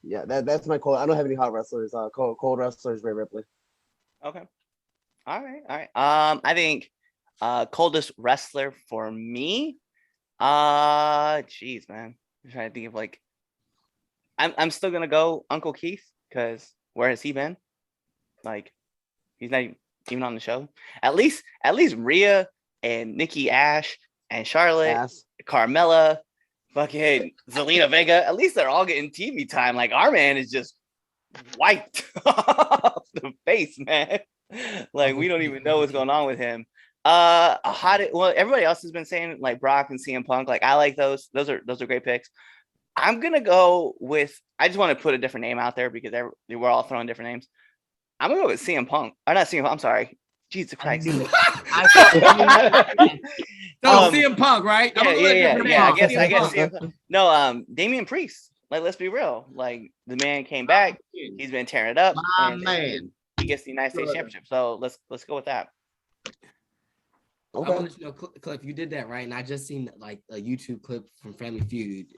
Yeah, that's my cold. I don't have any hot wrestlers. Cold wrestlers, Rhea Ripley. Okay. All right. I think coldest wrestler for me. Jeez, man. I'm trying to think of like. I'm still gonna go Uncle Keith because where has he been? Like, he's not even on the show. At least Rhea and Nikki Ash and Charlotte, Carmella, fucking Zelina Vega. At least they're all getting TV time. Like, our man is just wiped off the face, man. Like, we don't even know what's going on with him. Everybody else has been saying like Brock and CM Punk. Like, I like those. Those are great picks. I'm gonna go with. I just want to put a different name out there because we're all throwing different names. I'm gonna go with CM Punk. Or not CM Punk. I'm sorry. Jesus Christ. CM Punk, right? Yeah. I guess CM Punk. No, Damian Priest. Like, let's be real. Like, the man came back. He's been tearing it up. And he gets the United States Championship. So let's go with that. Okay. I want to know, Cliff, you did that, right? And I just seen like a YouTube clip from Family Feud.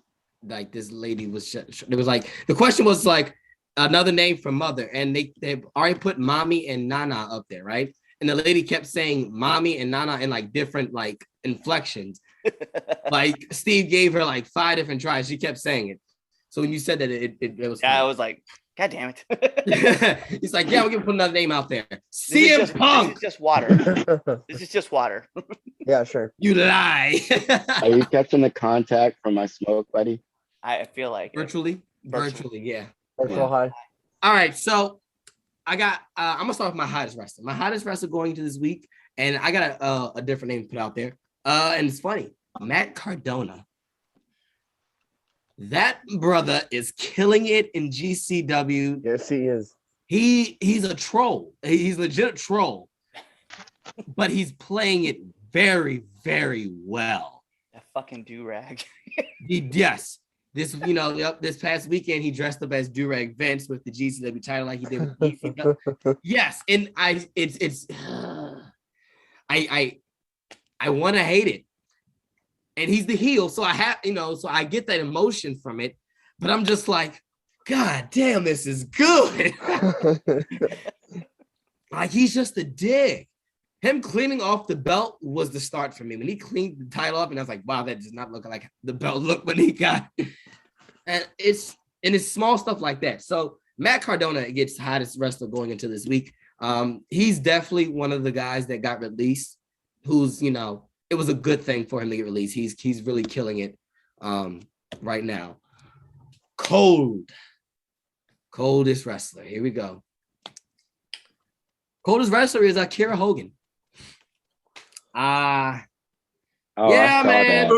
Like, this lady was, it was like, the question was like another name for mother. And they already put mommy and nana up there, right? And the lady kept saying mommy and nana in like different like inflections. Like, Steve gave her like 5 different tries. She kept saying it. So when you said that, it was. Yeah, I was like, God damn it. He's like, yeah, we're gonna put another name out there. CM Punk. This is just water. This is just water. Yeah, sure. You lie. Are you catching the contact from my smoke, buddy? I feel like virtually, yeah. Virtual high. All right, so I got. I'm gonna start with my hottest wrestler. My hottest wrestler going into this week, and I got a different name to put out there. And it's funny, Matt Cardona. That brother is killing it in GCW. Yes, he is. He's a troll. He's legit troll, but he's playing it very, very well. That fucking do-rag. Yes. This, this past weekend he dressed up as Durag Vince with the GCW title like he did with ECW. Yes, and I want to hate it, and he's the heel, so I have, so I get that emotion from it, but I'm just like, God damn, this is good. Like he's just a dick. Him cleaning off the belt was the start for me. When he cleaned the title up, and I was like, wow, that does not look like the belt looked when he got. And it's small stuff like that. So Matt Cardona gets hottest wrestler going into this week. He's definitely one of the guys that got released. Who's, it was a good thing for him to get released. He's really killing it right now. Coldest wrestler. Here we go. Coldest wrestler is Akira Hogan. Yeah, man.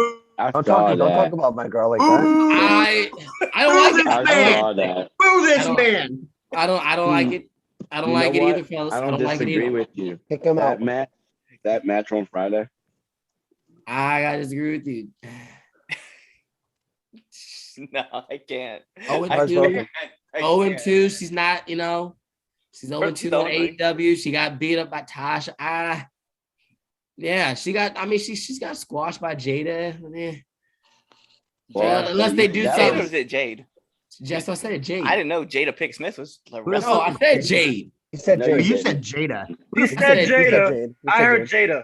Don't talk about my girl like that. I don't like it. Boo this man. I don't like it. I don't like it either, fellas. I don't like it disagree either. with you. Pick him out. That match on Friday. I gotta disagree with you. No, I can't. 0-2. 0-2. She's not, she's 0-2 in AEW. She got beat up by Tasha. Yeah, she's got squashed by Jada. Well, unless they do Jade something. or was it Jade? Just I said Jade. I didn't know Jada Pick Smith was. No, I said Jade. He said No, Jade. You said Jada. You said Jada. I heard Jada.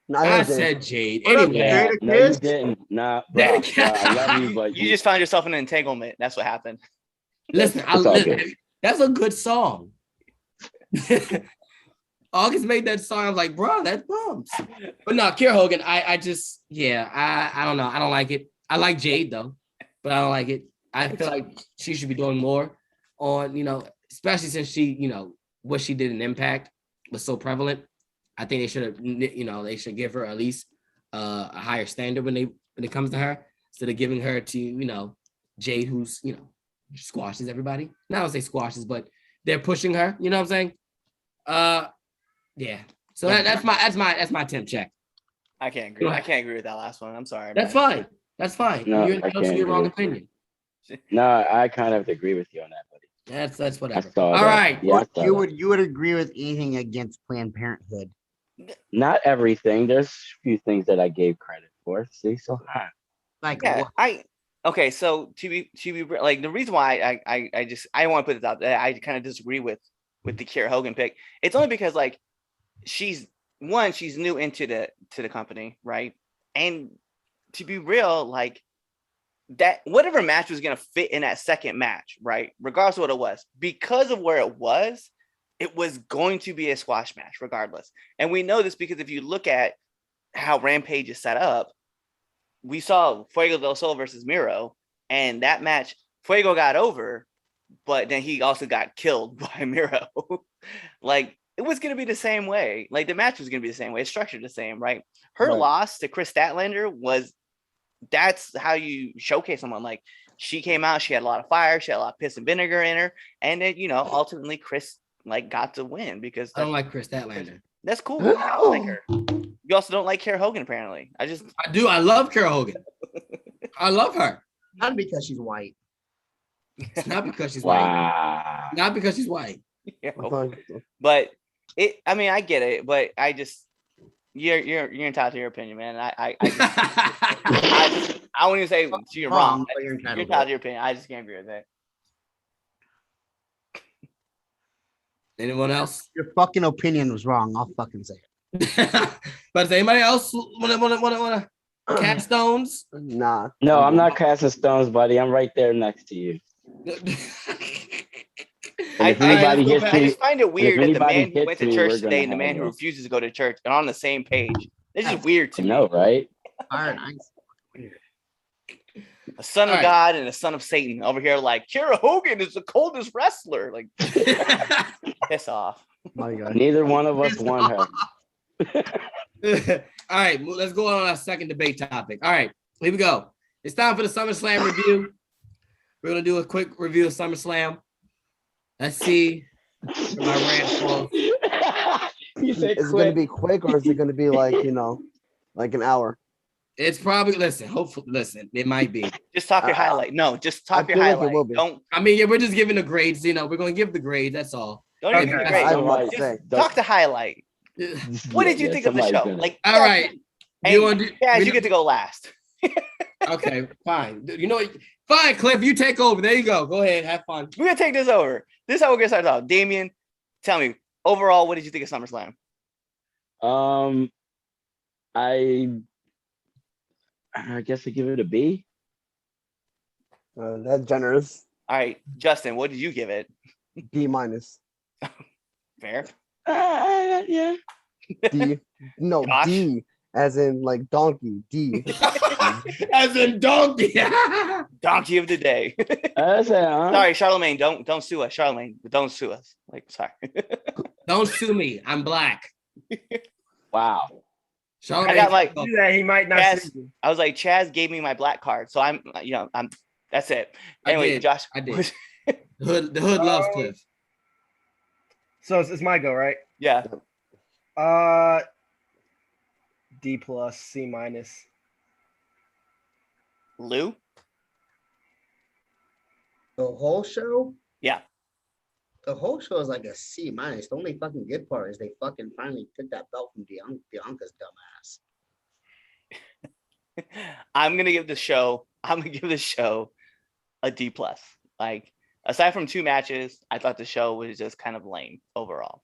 No, I said Jade. What up, Anyway, Jada? No, you didn't. Nah, bro, I love you, but You just found yourself in an entanglement. That's what happened. listen, It's all good. that's a good song. August made that song. I was like, bro, that bumps. But no, Kiera Hogan, I just, I don't know. I don't like it. I like Jade though, but I don't like it. I feel like she should be doing more on, especially since she, what she did in Impact was so prevalent. I think they should have, they should give her at least a higher standard when it comes to her, instead of giving her to, Jade, who's, squashes everybody. Not I don't say squashes, but they're pushing her. You know what I'm saying? Yeah. So that's my temp check. I can't agree. I can't agree with that last one. I'm sorry. That's man. fine. That's fine. No, You're I entitled to can't your wrong agree. opinion. No, I kind of agree with you on that, buddy. That's whatever. I saw All that. right. Yeah, I saw You that. would agree with anything against Planned Parenthood? Not everything. There's a few things that I gave credit for. See, so Like Yeah, what? okay. So to be like, the reason why I want to put this out there, I kind of disagree with the Kiera Hogan pick. It's only because like she's new into the company, right? And to be real, like that whatever match was gonna fit in that second match, right? Regardless of what it was, because of where it was going to be a squash match, regardless. And we know this because if you look at how Rampage is set up, we saw Fuego del Sol versus Miro, and that match, Fuego got over, but then he also got killed by Miro. Like, it was going to be the same way. Like, the match was going to be the same way. It's structured the same, right? Her loss to Chris Statlander that's how you showcase someone. Like, she came out, she had a lot of fire, she had a lot of piss and vinegar in her, and then, ultimately Chris, got to win because I don't like Chris Statlander. that's cool. I don't like her. You also don't like Kiera Hogan, apparently. I do. I love Kiera Hogan. I love her. Not because she's white. It's not because she's white. wow. Not because she's white. But I get it, but you're entitled to your opinion, man. I wouldn't even say you're wrong. But you're You're entitled entitled to your opinion. I just can't agree with that. Anyone else? Your fucking opinion was wrong. I'll fucking say it. But is anybody else wanna cast stones? Nah. No, I'm not casting stones, buddy. I'm right there next to you. I if anybody hits me, just find it weird that the anybody man who hits went to me, church we're today and the gonna man have who a- refuses to go to church are on the same page. It's just weird to I me. know, right? All right, nice. A son of All right. God and a son of Satan over here, like Kiera Hogan is the coldest wrestler. Like, piss off. My God. Neither one of us won her. All right, let's go on our second debate topic. All right, here we go. It's time for the SummerSlam review. We're gonna do a quick review of SummerSlam. Let's see where my rant falls. You said Is it going to be quick or is it going to be like, like an hour? It's probably listen, it might be. Just talk your highlight. No, just talk your feel like it highlight. will be. Don't I mean, yeah, we're just giving the grades, we're gonna give the grades, that's all. don't even Okay. give the I grade. don't know what to Just say. talk the highlight. What did you think of the show? Like, All right. Hey, You want Chaz, you get to go last. Okay, fine. You know what? Fine, Cliff, you take over. There you go. Go ahead, have fun. We're gonna take this over. This is how we're gonna start off. Damien, tell me overall, what did you think of SummerSlam? I guess I give it a B. That's generous. All right, Justin, what did you give it? D minus. Fair. Yeah. D. No, Josh? D. As in like donkey. D. As in donkey. Donkey of the day. I say, Sorry, Charlemagne, don't sue us. Charlemagne, don't sue us. Like, sorry. Don't sue me. I'm black. Wow. Charlamagne, I got like Do that, he might not Chaz, see you. I was like, Chaz gave me my black card, so I'm that's it. I Anyway, did. Josh, I did. the hood loves Cliff. So it's my go, right? yeah. D plus, C minus. Lou? The whole show? Yeah. The whole show is like a C minus. The only fucking good part is they fucking finally took that belt from Bianca's dumbass. I'm gonna give the show a D plus. Like, aside from 2 matches, I thought the show was just kind of lame overall.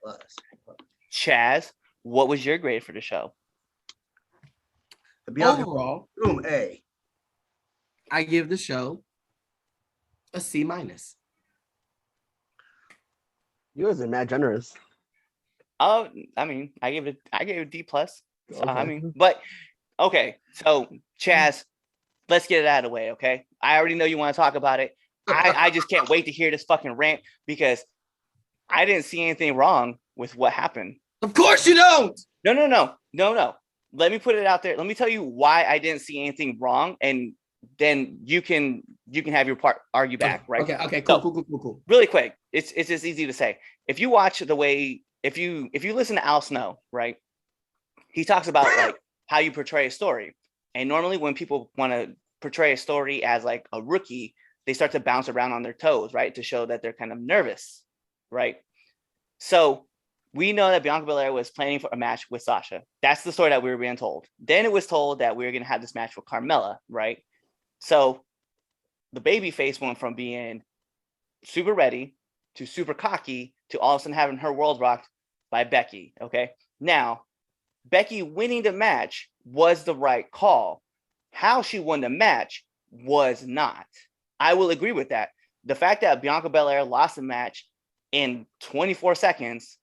Plus. Chaz, what was your grade for the show? The Bianca Overall, boom A. I give the show a C minus. You guys are mad generous. Oh, I mean, I gave it D plus. So, I Okay. mean, but okay. So Chaz, let's get it out of the way. Okay. I already know you want to talk about it. I just can't wait to hear this fucking rant because I didn't see anything wrong with what happened. Of course you don't. No. Let me put it out there. Let me tell you why I didn't see anything wrong, and then you can have your part argue back, right? Okay, So, cool. really quick, it's just easy to say. If you watch the way, if you listen to Al Snow, right, he talks about like how you portray a story, and normally when people want to portray a story as like a rookie, they start to bounce around on their toes, right, to show that they're kind of nervous, right? So we know that Bianca Belair was planning for a match with Sasha. That's the story that we were being told. Then it was told that we were going to have this match with Carmella, right? So the babyface went from being super ready to super cocky to all of a sudden having her world rocked by Becky, okay? Now, Becky winning the match was the right call. How she won the match was not. I will agree with that. The fact that Bianca Belair lost the match in 24 seconds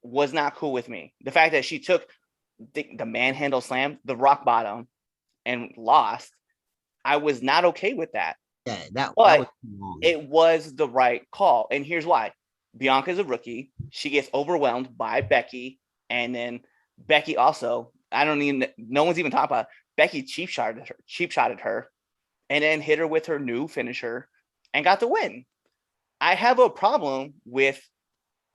was not cool with me. The fact that she took the manhandle slam, the rock bottom, and lost, I was not okay with that. Yeah, that But was wrong. it was the right call. And here's why. Bianca's a rookie. She gets overwhelmed by Becky. And then Becky also, no one's even talking about it. Becky cheap shotted her and then hit her with her new finisher and got the win. I have a problem with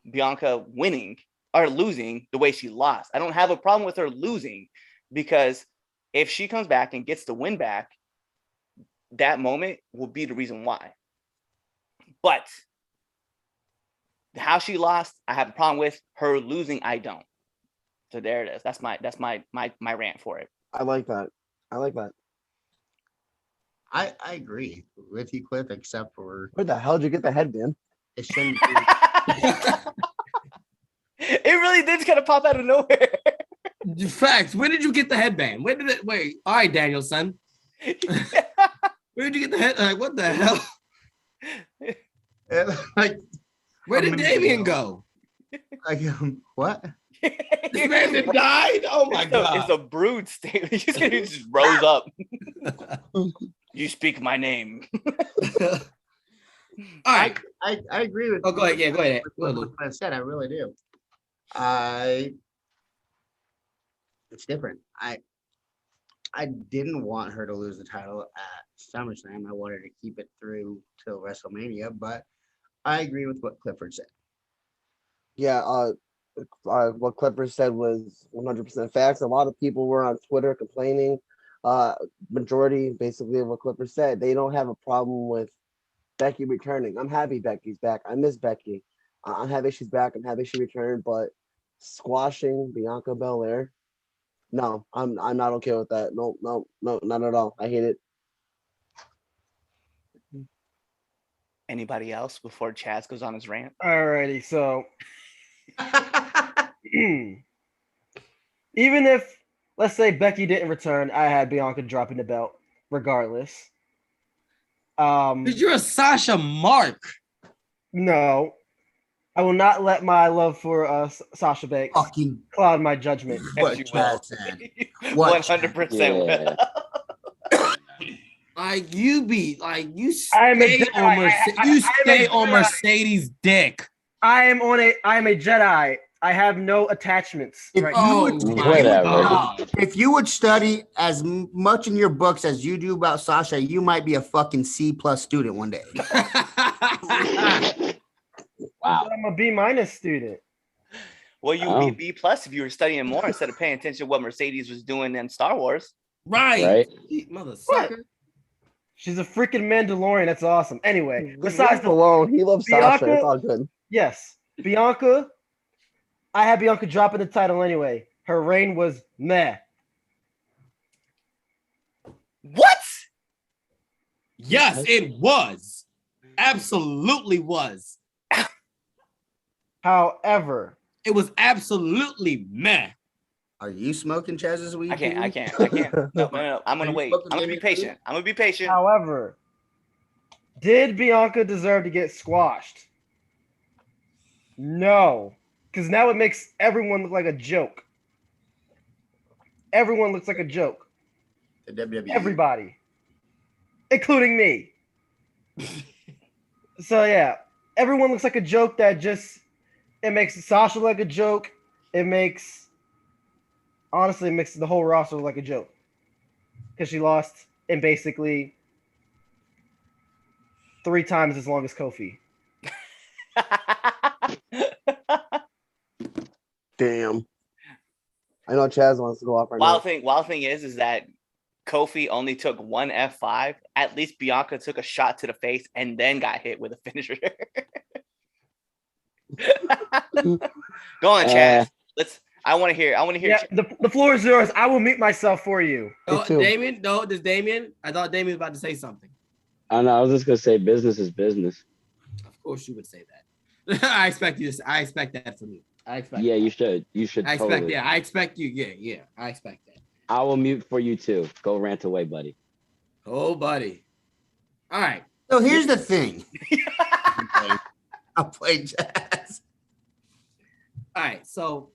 Bianca winning or losing the way she lost. I don't have a problem with her losing because if she comes back and gets the win back, that moment will be the reason why. But how she lost, I have a problem with. Her losing, I don't. So there it is. That's my rant for it. I like that. I agree with you, Cliff, except for Where the hell did you get the headband? it shouldn't be. It really did kind of pop out of nowhere. Facts. Where did you get the headband? Where did it? Wait. All right, Danielson. Where did you get the head? Like, what the hell? like, Where did Damien go? like what? This man that died? Oh my god! It's a brood statement. He just rose up. You speak my name. All right. I agree with. Oh, go ahead. Yeah, go ahead. Go ahead, What Lou. I said, I really do. It's different. I didn't want her to lose the title at SummerSlam. I wanted to keep it through till WrestleMania, but I agree with what Clifford said. Yeah, what Clippers said was 100% facts. A lot of people were on Twitter complaining majority basically of what Clippers said. They don't have a problem with Becky returning. I'm happy Becky's back. I miss Becky. I'm happy she's back. I'm happy she returned. But squashing Bianca Belair, no, I'm not okay with that. No, not at all. I hate it. Anybody else before Chaz goes on his rant? Alrighty, so even if, let's say, Becky didn't return, I had Bianca dropping the belt regardless. Because you're a Sasha Mark. No, I will not let my love for Sasha Banks Fucking cloud my judgment. what you will. Chad said. What 100% Yeah. Like you be like you I am a stay Jedi. on Mercedes. You I am a stay on Jedi. Mercedes' dick. I am a Jedi. I have no attachments. If Right you now. would, Whatever. if you would study as much in your books as you do about Sasha, you might be a fucking C+ student one day. Wow. I'm a B- student. Well, you Oh. would be B+ if you were studying more instead of paying attention to what Mercedes was doing in Star Wars. Right. Mother What? sucker. She's a freaking Mandalorian. That's awesome. Anyway, Besides alone, he loves Sasha. Bianca- It's all good. yes, Bianca. I had Bianca dropping the title anyway. Her reign was meh. What? Yes, it was. Absolutely was. However, It was absolutely meh. Are you smoking Chaz's weed? I can't. dude? No. I'm gonna Are you wait. smoking I'm gonna be lemon patient. I'm gonna be patient. however, did Bianca deserve to get squashed? No, because now it makes everyone look like a joke. Everyone looks like a joke. The WWE. Everybody, including me. So yeah, everyone looks like a joke. That just it makes Sasha look like a joke. Honestly, it makes the whole roster look like a joke because she lost in basically 3 times as long as Kofi. Damn. I know Chaz wants to go off right now. Wild thing is that Kofi only took 1 F5. At least Bianca took a shot to the face and then got hit with a finisher. Go on, Chaz. I want to hear. Yeah, the floor is yours. I will mute myself for you. Oh, Me too. Damien? No, does Damien? I thought Damien was about to say something. I don't know. I was just gonna say business is business. Of course you would say that. I expect that from you. Yeah, you should. You should. I totally. expect you. Yeah. I expect that. I will mute for you too. Go rant away, buddy. Oh, buddy. All right. So here's the thing. I'll play Chaz. All right. So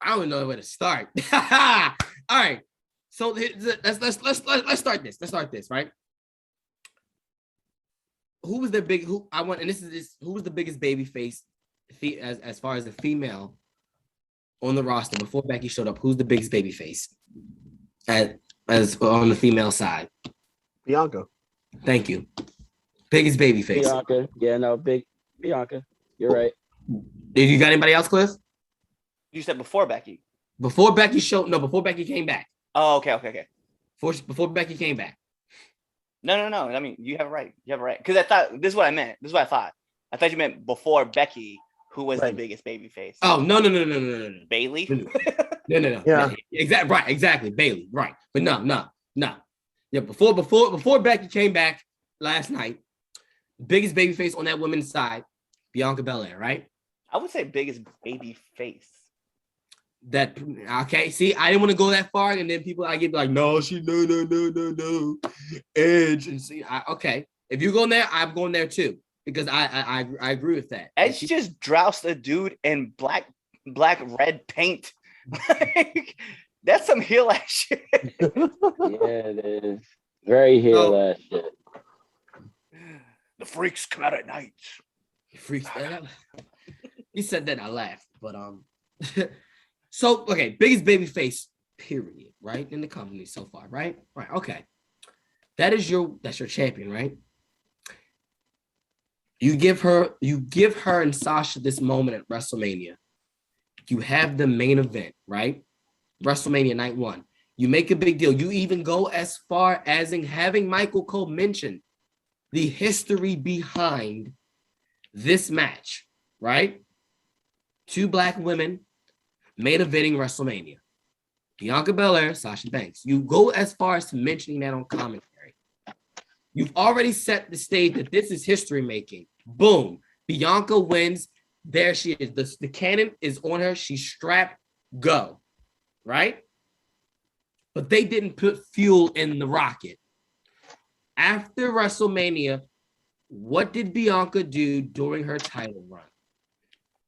I don't know where to start. All right. So let's start this. Let's start this, right? Who was the biggest baby face as far as the female on the roster before Becky showed up? Who's the biggest baby face as on the female side? Bianca. Thank you. Biggest baby face. Bianca. Yeah, no, big Bianca. You're right. Did you got anybody else, Cliff? You said before Becky. Before Becky came back. Oh, okay. Before Becky came back. No. I mean, you have it right. Because I thought this is what I meant. This is what I thought. I thought you meant before Becky, who was the biggest baby face. Oh, no. Bailey? No. Yeah. Exactly. Bailey. Right. But no. Yeah, before Becky came back last night, biggest baby face on that women's side, Bianca Belair, right? I would say biggest baby face. That okay. See, I didn't want to go that far, and then I get like, no, no, Edge, and see, okay. If you go there, I'm going there too because I agree with that. Edge just doused a dude in black red paint. Like, that's some heel ass shit. Yeah, it is. Very heel ass shit. The freaks come out at night. Freaks. You said that, I laughed, but So okay, biggest baby face, period, right? In the company so far, right? Right, okay. That's your champion, right? You give her and Sasha this moment at WrestleMania. You have the main event, right? WrestleMania Night 1. You make a big deal. You even go as far as in having Michael Cole mention the history behind this match, right? 2 black women main eventing WrestleMania. Bianca Belair, Sasha Banks. You go as far as to mentioning that on commentary. You've already set the stage that this is history making. Boom. Bianca wins. There she is. The cannon is on her. She's strapped. Go. Right? But they didn't put fuel in the rocket. After WrestleMania, what did Bianca do during her title run?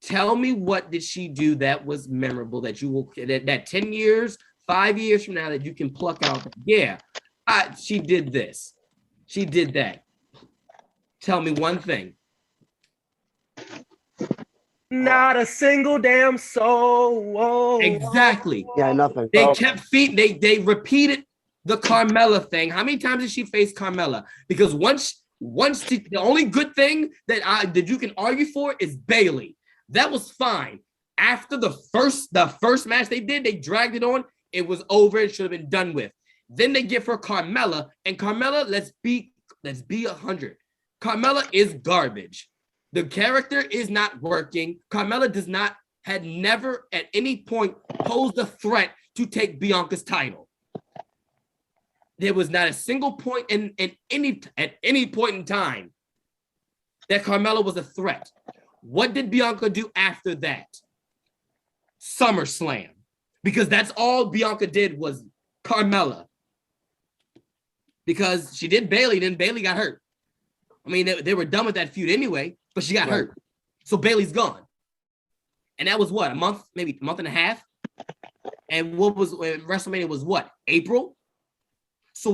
Tell me, what did she do that was memorable, that you will, that 10 years, 5 years from now, that you can pluck out? Yeah, she did this. She did that. Tell me one thing. Not a single damn soul. Whoa, Exactly. Yeah, nothing. They kept feeding, they repeated the Carmella thing. How many times did she face Carmella? Because once the only good thing that you can argue for is Bayley. That was fine. After the first match they did, they dragged it on. It was over. It should have been done with. Then they give her Carmella, and Carmella, let's be 100. Carmella is garbage. The character is not working. Carmella had never at any point posed a threat to take Bianca's title. There was not a single point at any point in time that Carmella was a threat. What did Bianca do after that? SummerSlam. Because that's all Bianca did was Carmella. Because she did Bayley, then Bayley got hurt. I mean, they were done with that feud anyway, but she got hurt. So Bayley's gone. And that was what, a month, maybe a month and a half? And WrestleMania was what, April? So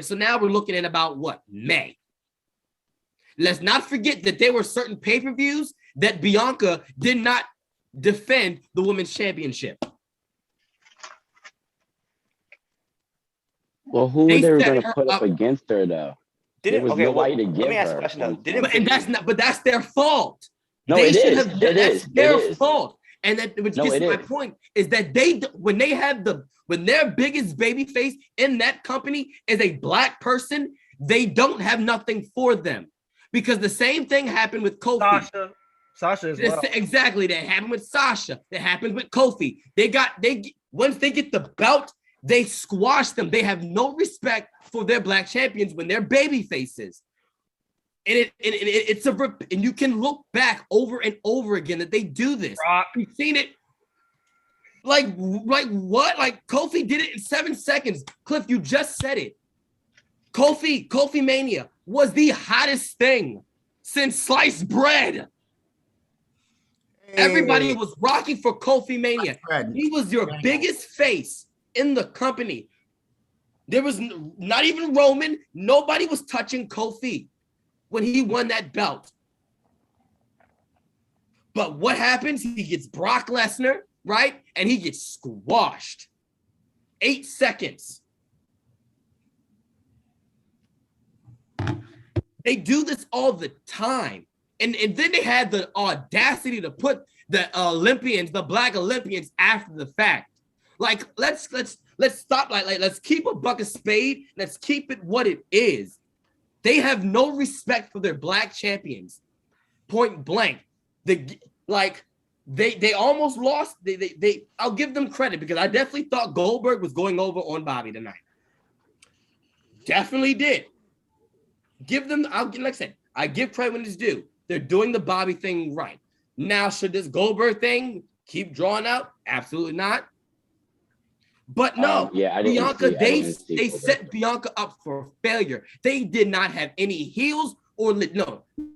so now we're looking at about what, May? Let's not forget that there were certain pay-per-views that Bianca did not defend the women's championship. Well, who were they going to put up against her, though? There was nobody to give her. Let me ask a question, though. That's their fault. No, That's their fault. And that, which gets to my point, is that when their biggest baby face in that company is a black person, they don't have nothing for them. Because the same thing happened with Kofi. Sasha as well. Exactly. That happened with Sasha. That happened with Kofi. Once they get the belt, they squash them. They have no respect for their black champions when they're baby faces. And and you can look back over and over again that they do this. We've seen it. Like what? Like Kofi did it in 7 seconds. Cliff, you just said it. Kofi Mania was the hottest thing since sliced bread. Everybody was rocking for Kofi Mania. He was your biggest face in the company. There was not even Roman. Nobody was touching Kofi when he won that belt. But what happens? He gets Brock Lesnar, right? And he gets squashed. 8 seconds. They do this all the time. And then they had the audacity to put the Olympians, the black Olympians, after the fact. Like, let's stop. Like let's keep a buck of spade. Let's keep it what it is. They have no respect for their black champions. Point blank. They almost lost. I'll give them credit because I definitely thought Goldberg was going over on Bobby tonight. Definitely did. Give them. Like I said, I give credit when it's due. They're doing the Bobby thing right. Now, should this Goldberg thing keep drawing out? Absolutely not. But no, Bianca, they set Bianca up for failure. They did not have any heels or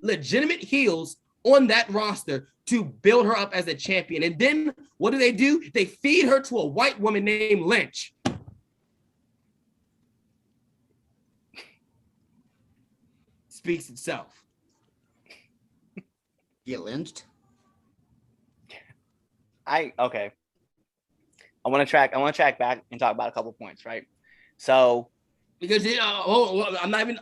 legitimate heels on that roster to build her up as a champion. And then what do? They feed her to a white woman named Lynch. Speaks itself. Get lynched. Okay. I want to track back and talk about a couple points, right? So, because I'm not even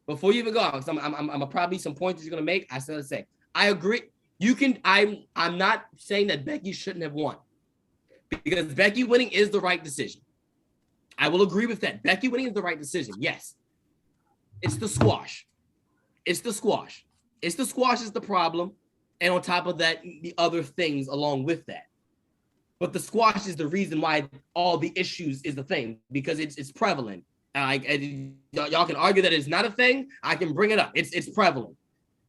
before you even go, I'm probably some points you're gonna make. I still say I agree. I'm not saying that Becky shouldn't have won, because Becky winning is the right decision. I will agree with that. Becky winning is the right decision. Yes. It's the squash. It's the squash. It's the squash is the problem. And on top of that, the other things along with that. But the squash is the reason why all the issues is the thing, because it's prevalent. Y'all can argue that it's not a thing. I can bring it up. It's prevalent.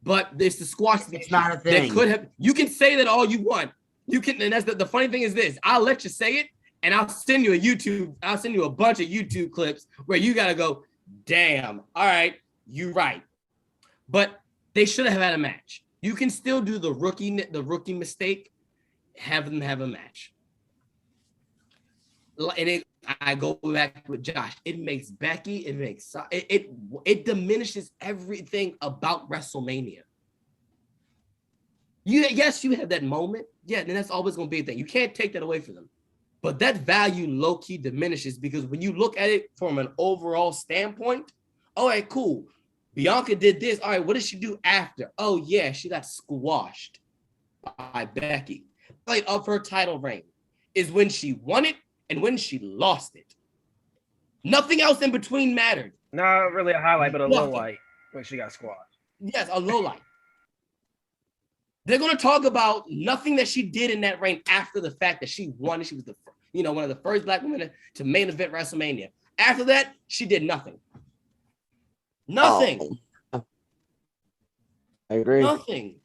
But it's the squash. It's not a thing. That could have. You can say that all you want. You can, and that's the funny thing is this. I'll let you say it, and I'll send you a bunch of YouTube clips where you gotta go, damn, all right, you right. But they should have had a match. You can still do the rookie mistake, have them have a match. And I go back with Josh. It makes Becky, it diminishes everything about WrestleMania. Yes, you have that moment. Yeah, and that's always gonna be a thing. You can't take that away from them. But that value low-key diminishes, because when you look at it from an overall standpoint, all right, cool. Bianca did this. All right, what did she do after? Oh, yeah, she got squashed by Becky. Highlight of her title reign is when she won it and when she lost it. Nothing else in between mattered. Not really a highlight, but a low light when she got squashed. Yes, a low light. They're going to talk about nothing that she did in that reign after the fact that she won. She was one of the first Black women to main event WrestleMania. After that, she did nothing. Nothing. Oh. I agree. Nothing.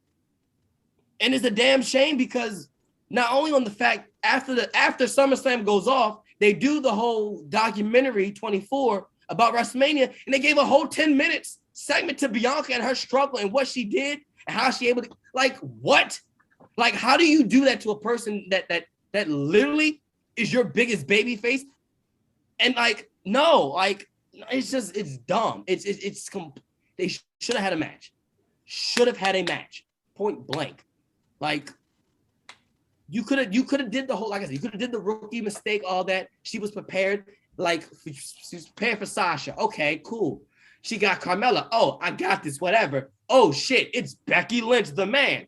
And it's a damn shame, because not only on the fact after SummerSlam goes off, they do the whole documentary 24 about WrestleMania, and they gave a whole 10 minutes segment to Bianca and her struggle and what she did and how she able to, like, what? Like, how do you do that to a person that literally is your biggest baby face? And like, no, like, it's dumb. They should have had a match. Should have had a match. Point blank. Like, you could have did the whole, like I said, you could have did the rookie mistake, all that. She was prepared, like, she was prepared for Sasha. Okay, cool. She got Carmella. Oh, I got this, whatever. Oh shit, it's Becky Lynch, the man.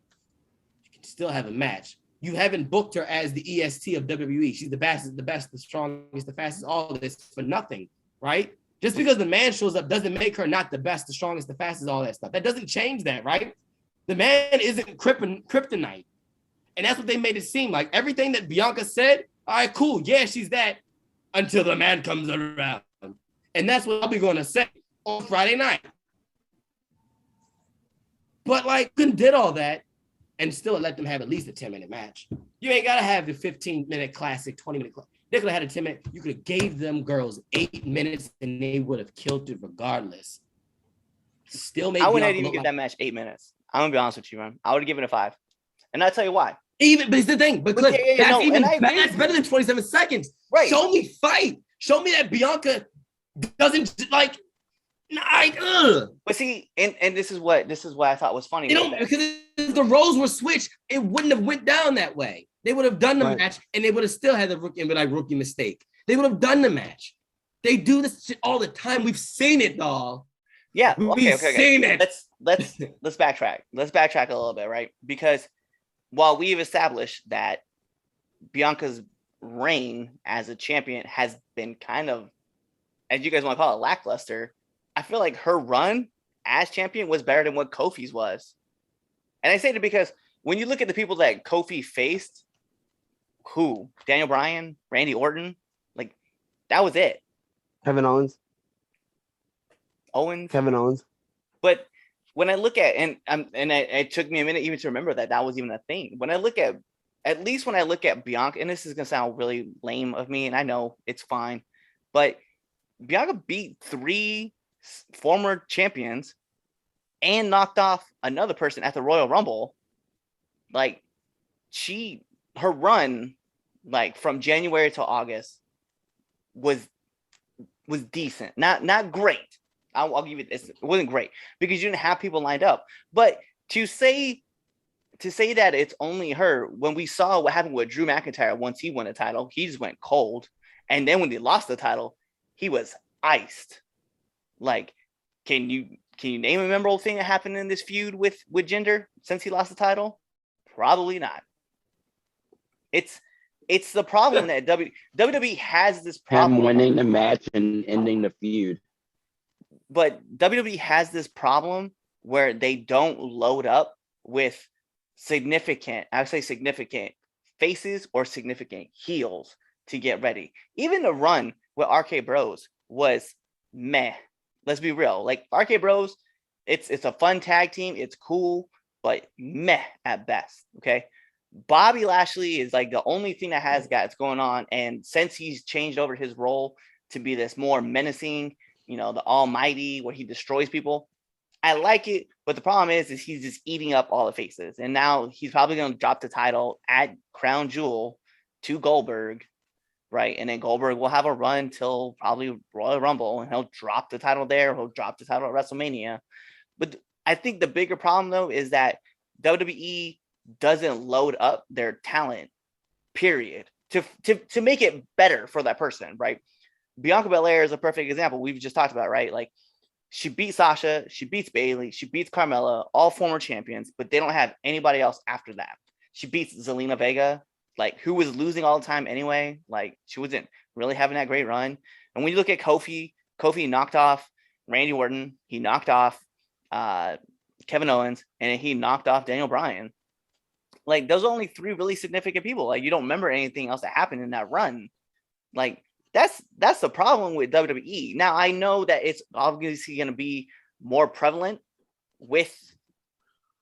You can still have a match. You haven't booked her as the EST of WWE. She's the best, the strongest, the fastest, all of this for nothing, right? Just because the man shows up doesn't make her not the best, the strongest, the fastest, all that stuff. That doesn't change that, right? The man isn't kryptonite. And that's what they made it seem like. Everything that Bianca said, all right, cool. Yeah, she's that, until the man comes around. And that's what I'll be going to say on Friday night. But like, couldn't did all that and still let them have at least a 10-minute match. You ain't got to have the 15-minute classic, 20-minute classic. They could have had a 10-minute. You could have gave them girls 8 minutes and they would have killed it regardless. Still made I wouldn't even give that match 8 minutes. I'm going to be honest with you, man. I would have given it 5. And I'll tell you why. But it's the thing. But Cliff, that's better than 27 seconds. Right. Show me fight. Show me that Bianca doesn't like. But see, and this is what I thought was funny. Because if the roles were switched, it wouldn't have went down that way. They would have done the match, and they would have still had the rookie mistake. They would have done the match. They do this shit all the time. We've seen it, dog. Yeah. We've seen it. Let's backtrack. Let's backtrack a little bit, right? Because while we've established that Bianca's reign as a champion has been kind of, as you guys want to call it, lackluster, I feel like her run as champion was better than what Kofi's was. And I say that because when you look at the people that Kofi faced, who? Daniel Bryan, Randy Orton, like, that was it. Kevin Owens. Kevin Owens. But when I look at, it took me a minute even to remember that was even a thing. When I look at least when I look at Bianca, and this is going to sound really lame of me, and I know it's fine, but Bianca beat 3 former champions and knocked off another person at the Royal Rumble. Like, her run, like, from January to August was decent. Not great. I'll give it this. It wasn't great because you didn't have people lined up. But to say that it's only her, when we saw what happened with Drew McIntyre once he won a title, he just went cold. And then when they lost the title, he was iced. Like, can you name a memorable thing that happened in this feud with Jinder since he lost the title? Probably not. It's the problem that WWE has this problem. Him winning the match and ending the feud. But WWE has this problem where they don't load up with significant faces or significant heels to get ready. Even the run with RK Bros was meh. Let's be real. Like RK Bros, it's a fun tag team. It's cool, but meh at best. Okay. Bobby Lashley is like the only thing that has got going on. And since he's changed over his role to be this more menacing, the almighty where he destroys people, I like it. But the problem is he's just eating up all the faces. And now he's probably going to drop the title at Crown Jewel to Goldberg, right? And then Goldberg will have a run till probably Royal Rumble, and he'll drop the title there. He'll drop the title at WrestleMania. But I think the bigger problem, though, is that WWE doesn't load up their talent, period, to make it better for that person, right? Bianca Belair is a perfect example. We've just talked about, right? Like she beats Sasha, she beats Bayley, she beats Carmella, all former champions, but they don't have anybody else after that. She beats Zelina Vega, like who was losing all the time anyway. Like she wasn't really having that great run. And when you look at Kofi knocked off Randy Orton, he knocked off Kevin Owens, and he knocked off Daniel Bryan. Like those are only 3 really significant people. Like you don't remember anything else that happened in that run. Like that's the problem with WWE. Now I know that it's obviously going to be more prevalent with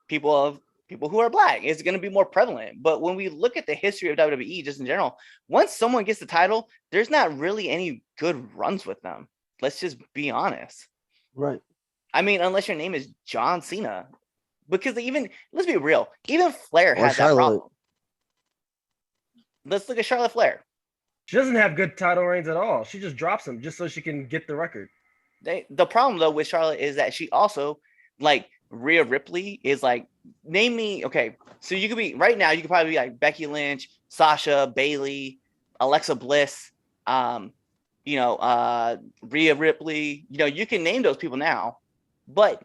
people who are Black. It's going to be more prevalent. But when we look at the history of WWE just in general, once someone gets the title, there's not really any good runs with them. Let's just be honest. Right. I mean, unless your name is John Cena. Because let's be real, even Flair has that problem. Let's look at Charlotte Flair. She doesn't have good title reigns at all. She just drops them just so she can get the record. The problem, though, with Charlotte is that she also, like, Rhea Ripley is like, name me, okay, so you could be, right now, you could probably be like Becky Lynch, Sasha, Bayley, Alexa Bliss, Rhea Ripley. You can name those people now. But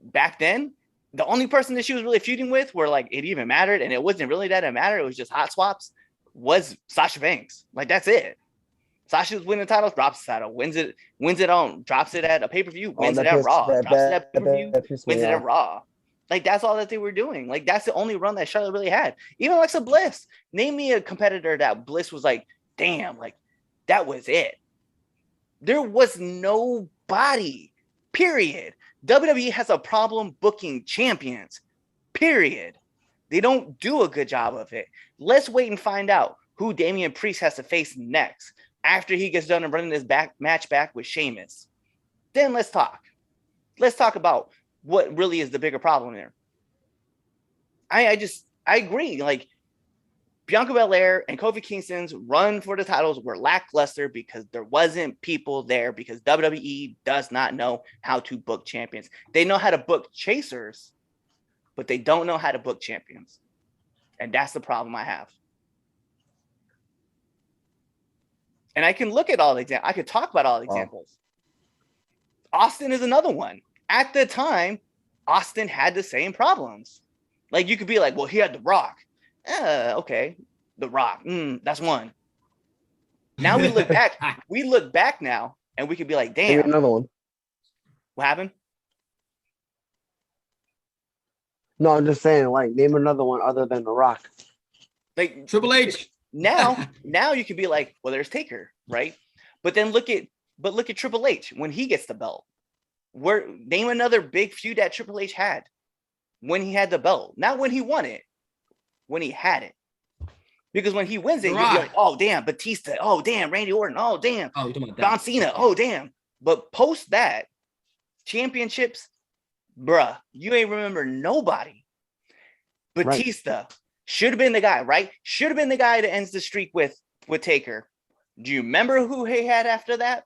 back then, the only person that she was really feuding with, where like it even mattered, and it wasn't really that it mattered, it was just hot swaps, was Sasha Banks. Like that's it. Sasha was winning titles, drops the title, wins it on, drops it at a pay-per-view, wins it at Raw, drops it at pay-per-view, wins it at Raw. Like that's all that they were doing. Like that's the only run that Charlotte really had. Even Alexa Bliss. Name me a competitor that Bliss was like, damn, like that was it. There was nobody. Period. WWE has a problem booking champions, period. They don't do a good job of it. Let's wait and find out who Damian Priest has to face next after he gets done and running this match back with Sheamus. Then let's talk. Let's talk about what really is the bigger problem there. I agree. Like Bianca Belair and Kofi Kingston's run for the titles were lackluster because there wasn't people there, because WWE does not know how to book champions. They know how to book chasers, but they don't know how to book champions. And that's the problem I have. And I can look at all the examples. I could talk about all the examples. Austin is another one. At the time, Austin had the same problems. Like you could be like, well, he had The Rock. Okay, The Rock. That's one. Now we look back. We look back now, and we could be like, damn. Another one. What happened? No, I'm just saying, like, name another one other than The Rock. Like Triple H. Now you can be like, well, there's Taker, right? But then look at Triple H when he gets the belt. Name another big feud that Triple H had when he had the belt, not when he won it. When he had it, because when he wins it, you'll be like, oh damn, Batista, oh damn, Randy Orton, oh damn, John Cena, oh damn. But post that championships, bruh, you ain't remember nobody. Batista should have been the guy, right? Should have been the guy that ends the streak with Taker. Do you remember who he had after that?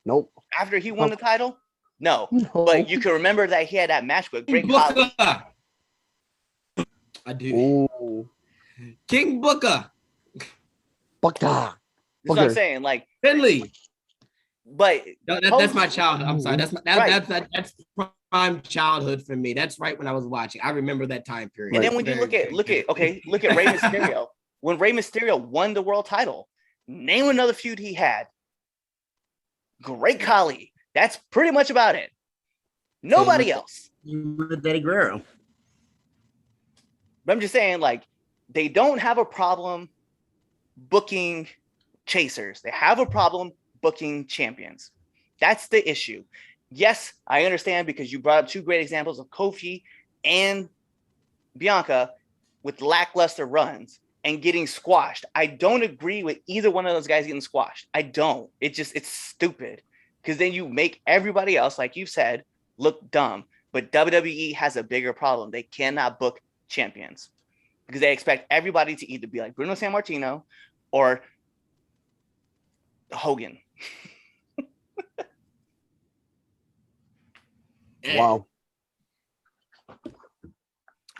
Nope. After he won the title? No. But you can remember that he had that match with Great Khali. I do. Ooh. King Booker. Booker. That's what I'm saying. Like Finley. But No, that's my childhood. I'm sorry. Right. That's prime childhood for me. That's right when I was watching. I remember that time period. And then when you look at Rey Mysterio, when Rey Mysterio won the world title, name another feud he had. Great Khali. That's pretty much about it. Nobody else. With Eddie Guerrero. But I'm just saying, like, they don't have a problem booking chasers. They have a problem booking champions. That's the issue. Yes, I understand because you brought up two great examples of Kofi and Bianca with lackluster runs and getting squashed. I don't agree with either one of those guys getting squashed. I don't. It's stupid because then you make everybody else, like you said, look dumb. But WWE has a bigger problem. They cannot book champions because they expect everybody to either be like Bruno Sammartino or Hogan. Wow.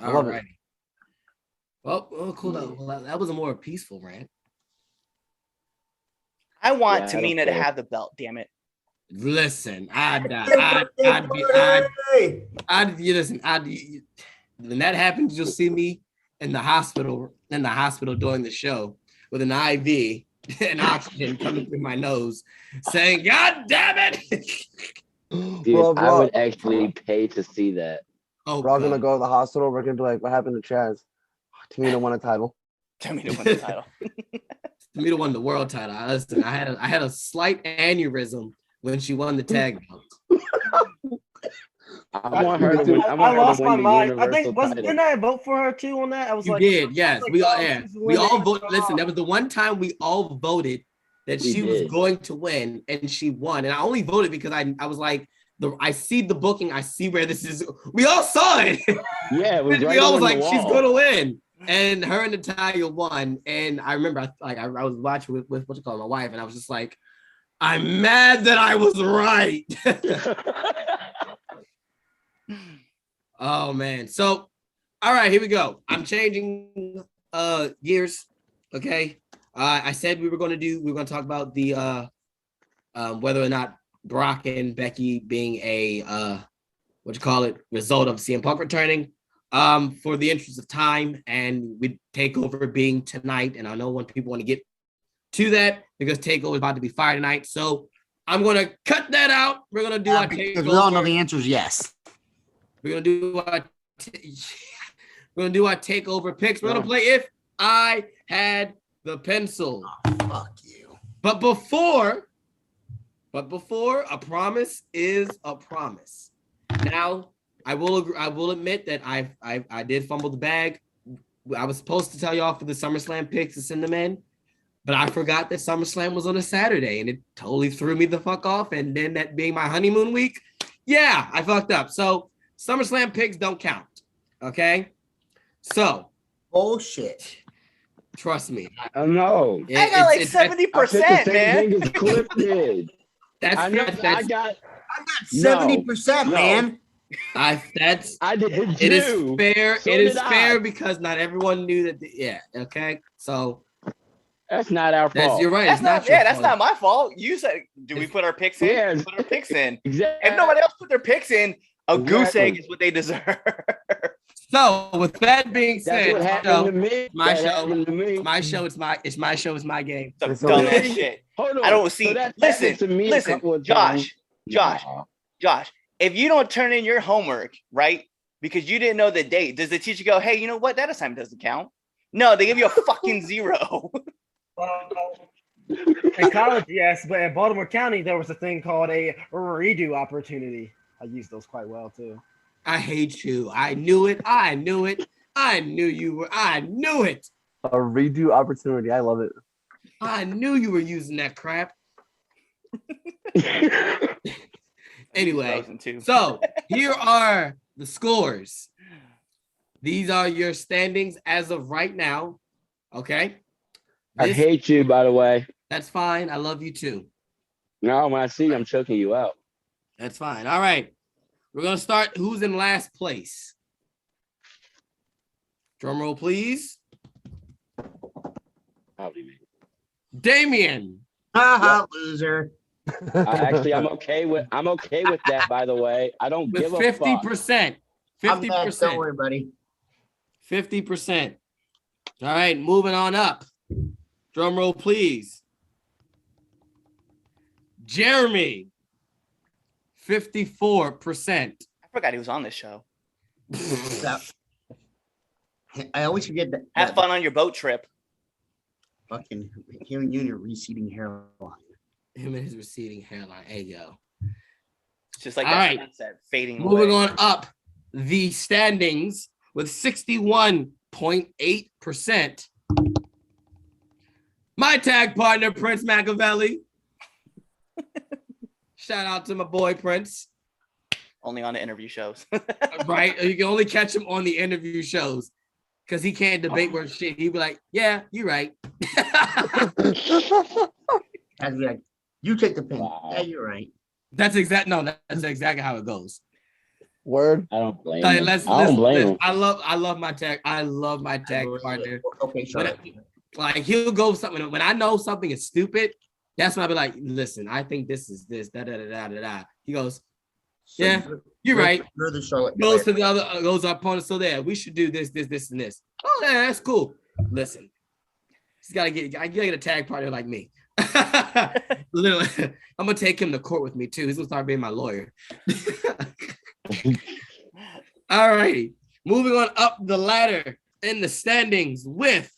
I love it. Well, cool. Well, that was a more peaceful rant. I want Tamina to have the belt. Damn it! Listen, when that happens, you'll see me in the hospital during the show with an IV and oxygen coming through my nose, saying, "God damn it!" Dude, I would actually pay to see that. Oh, we're all gonna go to the hospital. We're gonna be like, "What happened to Chaz?" Tamina won a title. Tamina won the title. Tamina won the world title. Listen, I had a slight aneurysm when she won the tag belt. I want her to. I lost my mind. I think didn't I vote for her too on that? I was you like, did, yes. Like, We all voted. Listen, that was the one time we all voted that she was going to win, and she won. And I only voted because I was like, I see the booking, I see where this is. We all saw it. Yeah, it was right. We all was like, she's gonna win. And her and Natalia won. And I remember I was watching with my wife, and I was just like, I'm mad that I was right. Oh man. So all right, here we go. I'm changing gears. Okay. I said we were gonna talk about the whether or not Brock and Becky being a result of CM Punk returning. For the interest of time, and with TakeOver being tonight, and I know when people want to get to that because TakeOver is about to be fire tonight, so I'm gonna cut that out. We're gonna do our TakeOver. We all know the answer is yes. We're gonna do our TakeOver picks. We're gonna play If I Had the Pencil. Oh, fuck you. But before, a promise is a promise. Now, I will admit that I did fumble the bag. I was supposed to tell y'all for the SummerSlam picks to send them in, but I forgot that SummerSlam was on a Saturday, and it totally threw me the fuck off. And then that being my honeymoon week, yeah, I fucked up. So SummerSlam picks don't count. Okay, so bullshit. Trust me. I know. I got like 70%, man. Cliff did. I got 70%, man. I did too. It is fair. So it is fair because not everyone knew that. Okay. So that's not our fault. You're right. That's that's not my fault. You said, do we put our picks in? Yeah. Put our picks in. Exactly. If nobody else put their picks in, a goose egg is what they deserve. So with that being said, my show. It's my show. It's my game. Some dumbass shit. Hold on. I don't see. So Listen, Josh. If you don't turn in your homework, right, because you didn't know the date, does the teacher go, hey, you know what? That assignment doesn't count. No, they give you a fucking 0. In college, yes, but at Baltimore County, there was a thing called a redo opportunity. I used those quite well too. I hate you. I knew it. I knew you were. I knew it. A redo opportunity. I love it. I knew you were using that crap. Anyway, so here are the scores. These are your standings as of right now. Okay. I hate you, by the way. That's fine. I love you too. No, when I see you, I'm choking you out. That's fine. All right. We're going to start. Who's in last place? Drum roll, please. Probably me. Damien. Haha, loser. I'm okay with that. By the way, I don't With give a 50%. I'm next, don't 50%. worry, buddy. 50%. All right, moving on up. Drum roll, please. Jeremy, 54%. I forgot he was on this show. I always forget that. Have fun on your boat trip. Fucking hearing you and your receding hairline. Him and his receding hairline. Hey, yo. It's just like All that right. sunset fading Moving away. on up the standings with 61.8%. My tag partner, Prince Machiavelli. Shout out to my boy, Prince. Only on the interview shows. Right? You can only catch him on the interview shows because he can't debate worth shit. He'd be like, yeah, you're right. I'd be like, you take the pin. Wow. Yeah, you're right. That's exactly how it goes. Word. I don't blame Like, him. let's- I don't blame him. I love my tag partner. Okay, sure. Like he'll go something when I know something is stupid. That's when I'll be like, listen, I think this is this, da da da da da da. He goes, yeah, you're right. You're the Charlotte. Goes to the other, goes to our opponent. So there, we should do this, and this. Oh, yeah, that's cool. Listen, I gotta get a tag partner like me. Literally, I'm gonna take him to court with me too. He's gonna start being my lawyer. All righty, moving on up the ladder in the standings with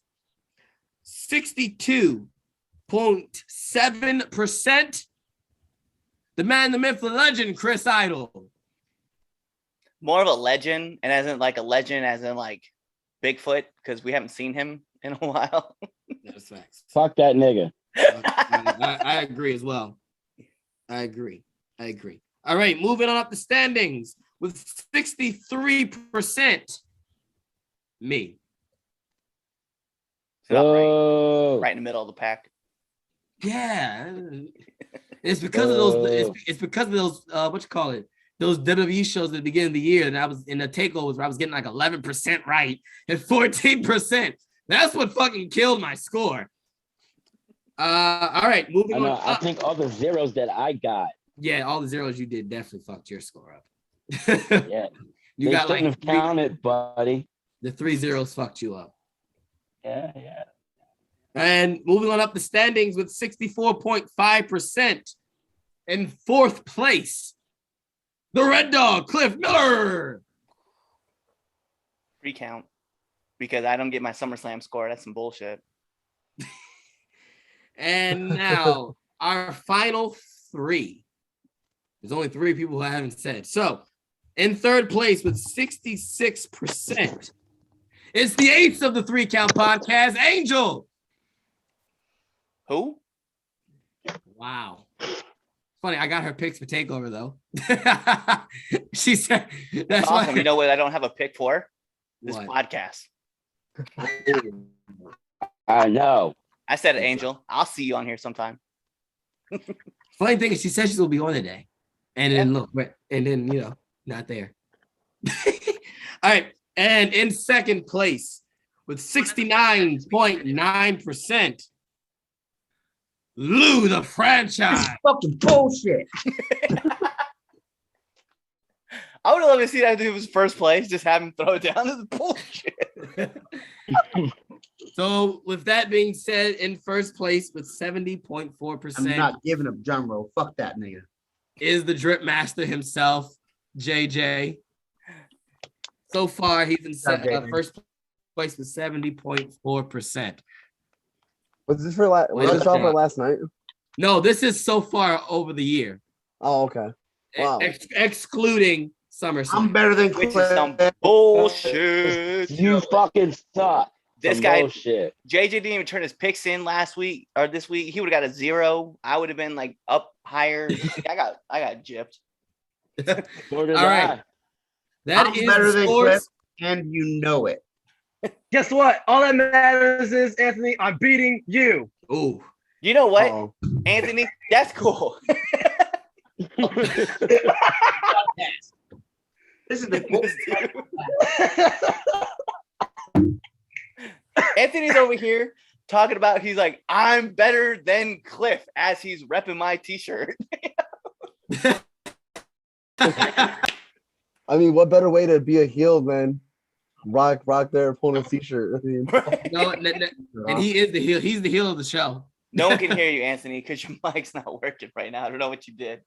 62.7%. The man, the myth, the legend, Chris Idol. More of a legend, and as in like a legend, as in like Bigfoot, because we haven't seen him in a while. That's facts. Fuck that nigga. I agree as well. I agree. All right, moving on up the standings with 63%. Me. So not Oh, right in the middle of the pack. Yeah. It's because of those. It's because of those. What you call it? Those WWE shows at the beginning of the year, and I was in the takeovers where I was getting like 11% right and 14%. That's what fucking killed my score. All right, moving I on. know. I Up. think all the zeros that I got. Yeah, all the zeros you did definitely fucked your score up. Yeah, You they got shouldn't like have counted, buddy. the 3 zeros fucked you up. Yeah. And moving on up the standings with 64.5%. In fourth place, the Red Dog, Cliff Miller. Recount. Because I don't get my SummerSlam score. That's some bullshit. And now our final three. There's only 3 people who I haven't said. So in third place with 66%, it's the eighth of the 3 Count Podcast, Angel. Who? Wow. Funny, I got her picks for TakeOver though. She said that's Awesome. why. You know what I don't have a pick for? This What? podcast. I know. I said it, Angel. I'll see you on here sometime. Funny thing is, she said she's gonna be on today, and then look, and then not there. All right, and in second place with 69.9%, Lou the franchise. Fucking bullshit. I would have loved to see that dude was first place. Just have him throw it down. This is bullshit. So with that being said, in first place with I'm 70.4% not giving up drum roll. Fuck that nigga. is the drip master himself, JJ. So far, he's in first place with 70.4%. Was this for last? Was this all for last night? No, this is so far over the year, Oh, okay. Wow. excluding SummerSlam. I'm better than Which is Cliff. some bullshit. You fucking suck. This Some guy, bullshit. JJ didn't even turn his picks in last week or this week. He would have got a 0. I would have been like up higher. I got gypped. So did All right. I. That I'm is better the than scores. Cliff, and you know it. Guess what? All that matters is, Anthony, I'm beating you. Ooh. You know what, Uh-oh. Anthony? That's cool. This is the Anthony's over here talking about he's like, I'm better than Cliff as he's repping my t-shirt. I mean, what better way to be a heel than rock their opponent's t-shirt? I mean, No, and he is the heel. He's the heel of the show. No one can hear you, Anthony, because your mic's not working right now. I don't know what you did.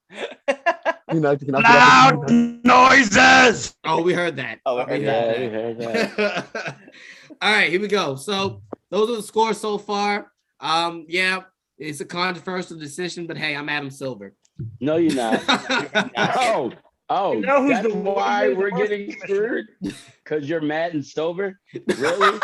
Loud noises. Oh, we heard that. Oh, we heard Yeah, we heard that. All right, here we go. So those are the scores so far. Yeah, it's a controversial decision, but hey, I'm Adam Silver. No, you're not. Oh, You know who's that's the why worst- we're getting screwed? Because you're mad and sober? Really?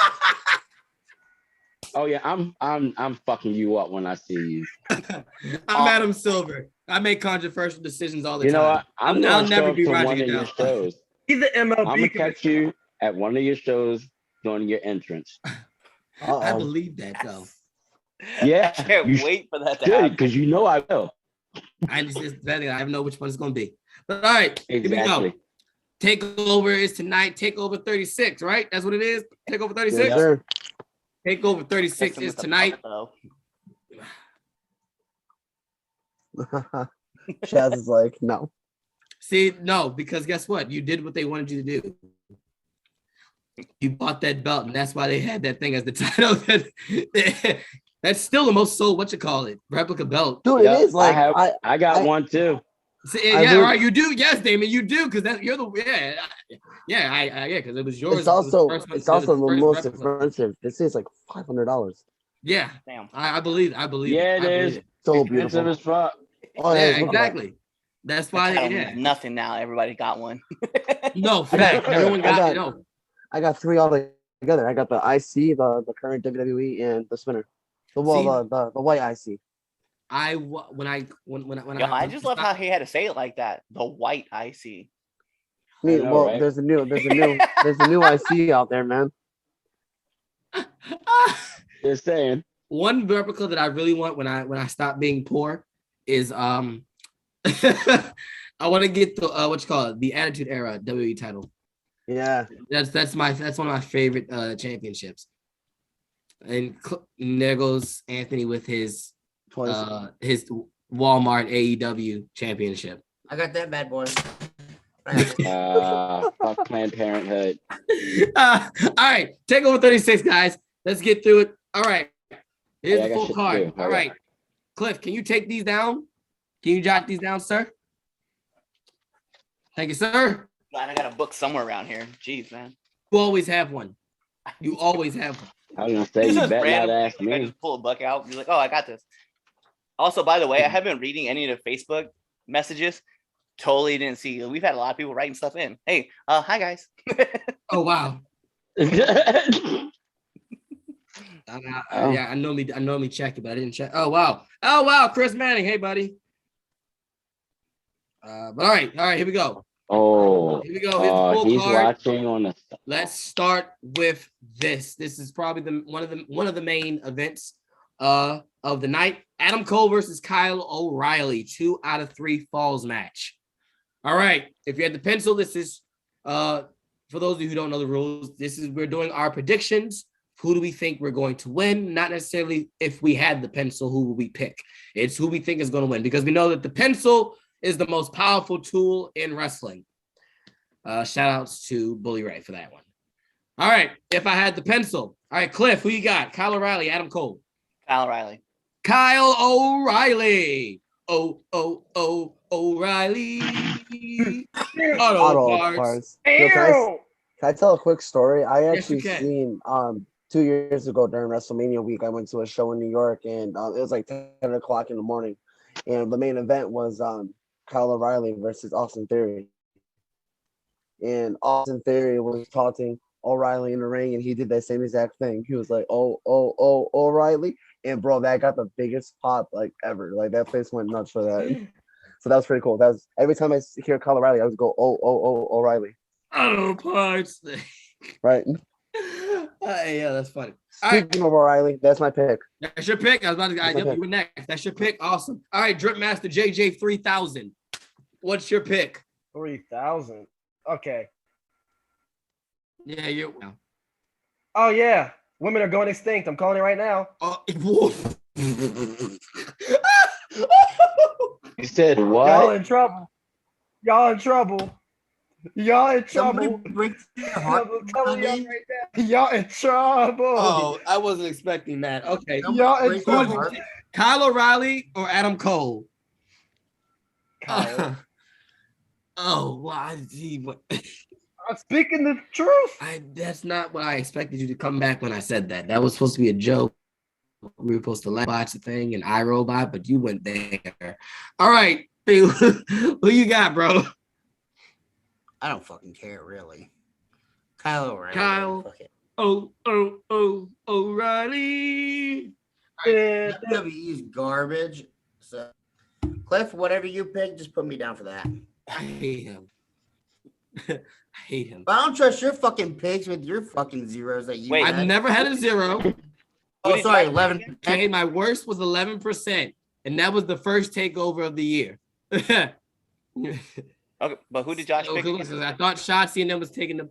Oh yeah, I'm fucking you up when I see you. I'm Adam Silver. I make controversial decisions all the You know time. what? I'm I'll gonna never show up be to Roger one of your Goodell. shows. He's the MLB. I'm gonna catch you at one of your shows during your entrance. I believe that though. Yeah, I can't you wait for that to should, happen. because you know I will. I don't know which one it's going to be. But all right, Exactly. here we go. Takeover is tonight. Takeover 36, right? That's what it is. Takeover 36. yes, sir. Takeover 36 Hits him is with a tonight. butt, though. Chaz is like, no. See, no, because guess what? You did what they wanted you to do. You bought that belt, and that's why they had that thing as the title. That's still the most sold, replica belt. Dude, Yeah, it is like I got one too. See, I yeah, really- right. You do, yes, Damon. You do, because that you're the because it was yours. it's also It was it's also the first most replica. expensive. This is like $500. Yeah, Damn. I believe. Yeah, it. it I is. believe So Expensive beautiful. as fuck. Oh, Yeah, look at that. exactly. That's why. That title Yeah. means nothing now. Everybody got one. No, fact. Everyone got. No, I got three all together. I got the IC, the current WWE, and the spinner. The white IC. Yo, I just love how he had to say it like that. The white IC. I mean, know, well, right? there's a new IC out there, man. Just saying. one replica that I really want when I stop being poor is I want to get the the Attitude Era WWE title. Yeah. That's one of my favorite championships. And there goes Anthony with his Walmart AEW championship. I got that bad boy. Fuck Planned Parenthood. All right, Takeover 36, guys. Let's get through it. All right, here's Yeah, I the got full shit to card. do. All right, Cliff, can you take these down? Can you jot these down, sir? Thank you, sir. Glad I got a book somewhere around here. Jeez, man. You always have one. You always have one. I was gonna say This you is better not random. ask I me. just pull a book out. Be like, oh, I got this. Also, by the way, I haven't been reading any of the Facebook messages. Totally didn't see. We've had a lot of people writing stuff in. Hey, hi guys. Oh wow. Oh. Yeah, I normally check it, but I didn't check. Oh wow, Chris Manning. Hey, buddy. But all right, here we go. Oh, Here we go. Here's the full he's card. watching on the. Let's start with this. This is probably one of the main events of the night. Adam Cole versus Kyle O'Reilly, 2 out of 3 falls match. All right. If you had the pencil, this is for those of you who don't know the rules. We're doing our predictions. Who do we think we're going to win? Not necessarily if we had the pencil, who would we pick? It's who we think is going to win, because we know that the pencil is the most powerful tool in wrestling. Shout outs to Bully Ray for that one. All right. If I had the pencil. All right, Cliff, who you got? Kyle O'Reilly, Adam Cole. Kyle O'Reilly. Kyle O'Reilly. O'Reilly. Auto parts. Yo, can I tell a quick story? I Yes, you actually can. seen 2 years ago during WrestleMania week, I went to a show in New York, and it was like 10 o'clock in the morning, and the main event was Kyle O'Reilly versus Austin Theory. And Austin Theory was taunting O'Reilly in the ring, and he did that same exact thing. He was like, "Oh, O'Reilly," and bro, that got the biggest pop like ever. Like that place went nuts for that. So that was pretty cool. That was every time I hear Kyle O'Reilly, I would go, "Oh, O'Reilly." Auto parts. Right. Yeah, that's funny. All right. Speaking of O'Reilly, that's my pick. That's your pick. I was about to That's my yep, pick. you were next. That's your pick. Awesome. All right, Drip Master JJ 3000. What's your pick? 3,000. Okay. Yeah, you. Oh yeah. Women are going extinct. I'm calling it right now. You said Y'all what? in trouble. Y'all in trouble. Y'all in trouble. Somebody break your heart. I'm telling y'all honey. right now. Y'all in trouble. Oh, I wasn't expecting that. Okay. Somebody Y'all in break your trouble. heart. Kyle O'Reilly or Adam Cole? Kyle. Oh, why? I'm speaking the truth. That's not what I expected you to come back when I said that. That was supposed to be a joke. We were supposed to watch the thing and iRobot, but you went there. All right, who you got, bro? I don't fucking care, really. Kyle O'Reilly. Kyle. Fuck it. O'Reilly. Yeah. WWE is garbage. So, Cliff, whatever you pick, just put me down for that. I hate him. I hate him. But I don't trust your fucking picks with your fucking zeros that you Wait, had. I've never had a zero. Oh, did sorry, you- 11. Okay, my worst was 11%, and that was the first takeover of the year. Okay, but who did Josh pick? Okay, again? I thought Shotzi and them was taking the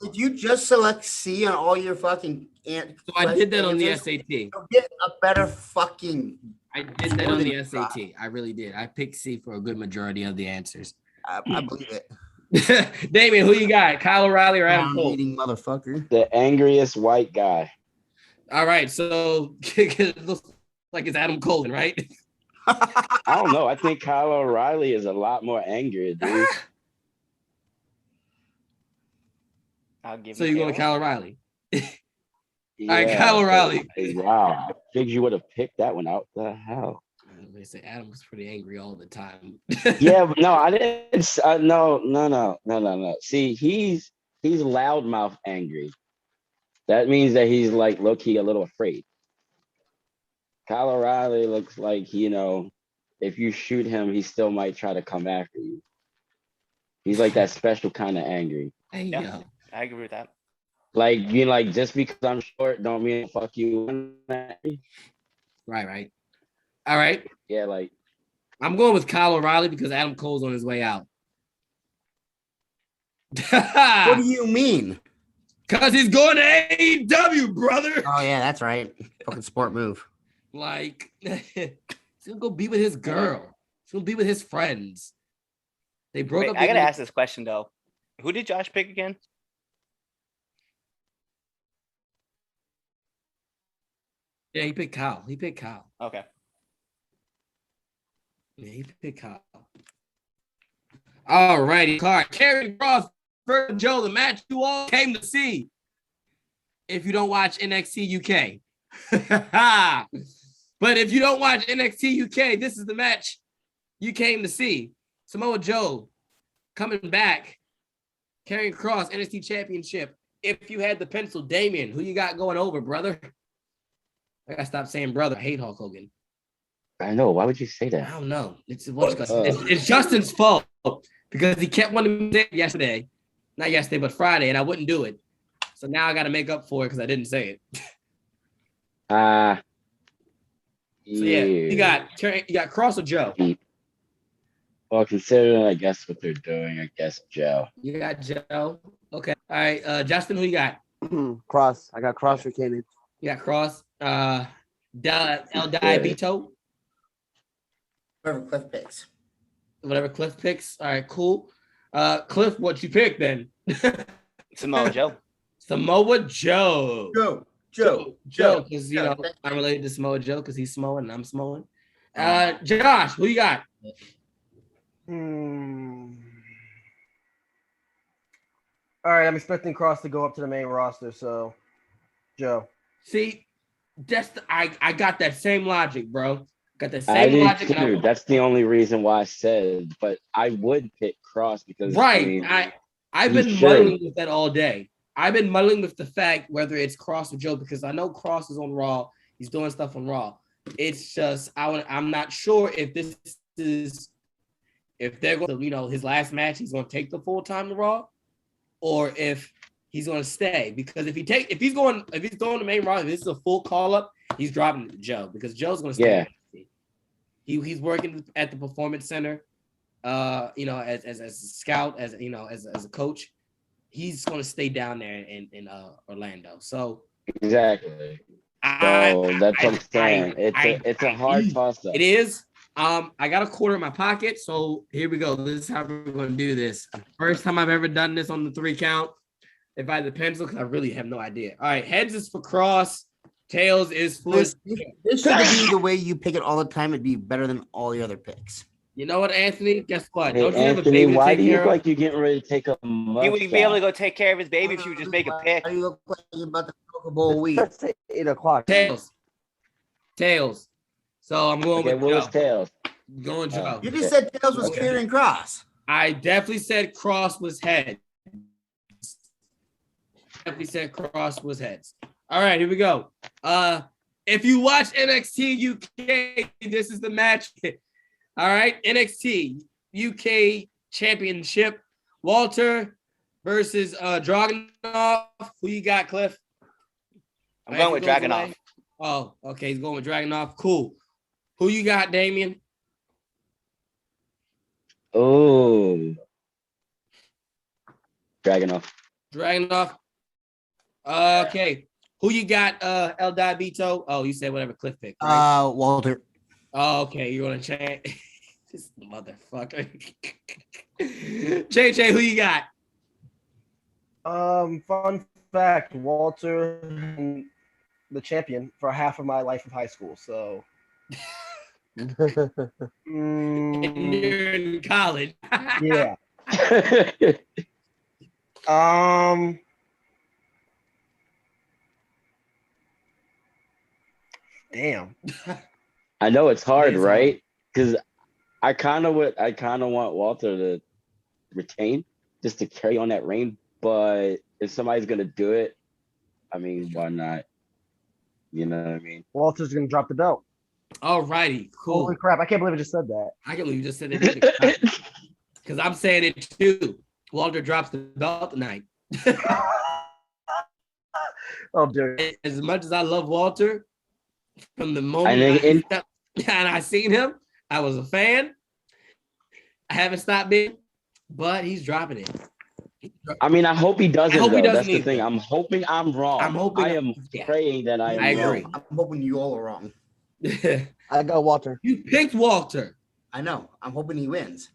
Did you just select C on all your fucking so I did that on the answers? SAT. You'll get a better fucking. I did that on the SAT. I really did. I picked C for a good majority of the answers. I believe it. Damien, who you got? Kyle O'Reilly or Adam Cole? Eating motherfucker. The angriest white guy. All right, so it looks like it's Adam Cole, right? I don't know. I think Kyle O'Reilly is a lot more angry, dude. I'll give So you you're going to Kyle. Kyle O'Reilly. Yeah, right, Kyle O'Reilly. Wow. I figured you would have picked that one out. The hell? They say Adam was pretty angry all the time. Yeah, but no, I didn't. No. See, he's loudmouth angry. That means that he's like low key a little afraid. Kyle O'Reilly looks like, if you shoot him, he still might try to come after you. He's like that special kind of angry. Hey, Yeah. yo. I agree with that. Like being like, just because I'm short, don't mean fuck you. Right. All right. Yeah, like I'm going with Kyle O'Reilly because Adam Cole's on his way out. What do you mean? Because he's going to AEW, brother. Oh yeah, that's right. Fucking sport move. Like, he's gonna go be with his girl. He's gonna be with his friends. They broke Wait, up. I gotta ask this question though. Who did Josh pick again? Yeah, he picked Kyle. Okay. Yeah, he picked Kyle. All righty, card. Karrion Kross versus Joe, the match you all came to see. If you don't watch NXT UK. But if you don't watch NXT UK, this is the match you came to see. Samoa Joe coming back. Karrion Kross, NXT Championship. If you had the pencil, Damien, who you got going over, brother? I gotta stop saying brother. I hate Hulk Hogan. I know. Why would you say I that? don't know. It's Justin's fault because he kept wanting me to say it yesterday. Not yesterday, but Friday, and I wouldn't do it. So now I got to make up for it because I didn't say it. So yeah, you got Kross or Joe? Well, considering I guess what they're doing, I guess Joe. You got Joe. Okay. All right. Justin, who you got? Cross. I got Cross for Kanan. You got Kross. El Diabito. Whoever Cliff picks. Whatever Cliff picks. All right, cool. Cliff, what you pick then? Samoa Joe. Samoa Joe. Joe. Because I'm related to Samoa Joe because he's Samoan and I'm Samoan. Josh, who you got? All right, I'm expecting Cross to go up to the main roster, so Joe. See, I got that same logic, bro. Got the I same did logic. too. That's the only reason why I said, but I would pick Cross because Right. I've he been should. muddling with that all day. I've been muddling with the fact whether it's Kross or Joe because I know Kross is on Raw. He's doing stuff on Raw. It's just I'm not sure if they're going to, his last match, he's going to take the full time to Raw, or if he's going to stay. Because if he's going to main Raw, if this is a full call up, he's dropping it to Joe because Joe's going to stay. Yeah. He's working at the Performance Center, as a scout, as a coach. He's going to stay down there in Orlando. So Exactly. I- So that's what I'm saying. I- It's a hard toss up. It is. I got a quarter in my pocket, so here we go. This is how we're going to do this. First time I've ever done this on the 3 count. If I had the pencil, because I really have no idea. All right, heads is for Cross, tails is for. This should be the way you pick it all the time. It'd be better than all the other picks. You know what, Anthony? Guess what? Hey, Don't you have a Anthony, baby to why take do you care look of? like you're getting ready to take a He mug would be able to shot? go take care of his baby if you would just make a pick. Why you look like you're about to smoke a bowl of weed? Let's say 8 o'clock. Tails. Tails. So I'm going Okay, with what was Joe. tails? Going Joe. You just said tails was Okay. clear and cross. I definitely said Cross was heads. Definitely said Cross was heads. All right, here we go. If you watch NXT UK, this is the match. All right, NXT UK Championship. Walter versus Dragunov. Who you got, Cliff? I'm going with Goes Dragunov. away. Oh, okay, he's going with Dragunov. Cool. Who you got, Damien? Oh, Dragunov. Dragunov. Okay. Who you got, El Diabito? Oh, you said whatever Cliff picked, right? Walter. Oh, okay, you're gonna change. This motherfucker. JJ, who you got? Fun fact: Walter, the champion for half of my life of high school. So, And you're in college. yeah. Damn. I know it's hard, It is right? Because I kind of want Walter to retain just to carry on that reign. But if somebody's gonna do it, I mean, why not? You know what I mean? Walter's gonna drop the belt. All righty, cool. Holy crap! I can't believe I just said that. I can't believe you just said it. Because I'm saying it too. Walter drops the belt tonight. Oh, dude. As much as I love Walter, from the moment I seen him, I was a fan. I haven't stopped being, but he's dropping it. I mean, I hope he doesn't. I hope he though. doesn't That's the either. thing. I'm hoping I'm wrong. I'm hoping- I am yeah. praying that I am I agree. wrong. I'm hoping you all are wrong. I got Walter. You picked Walter. I know. I'm hoping he wins.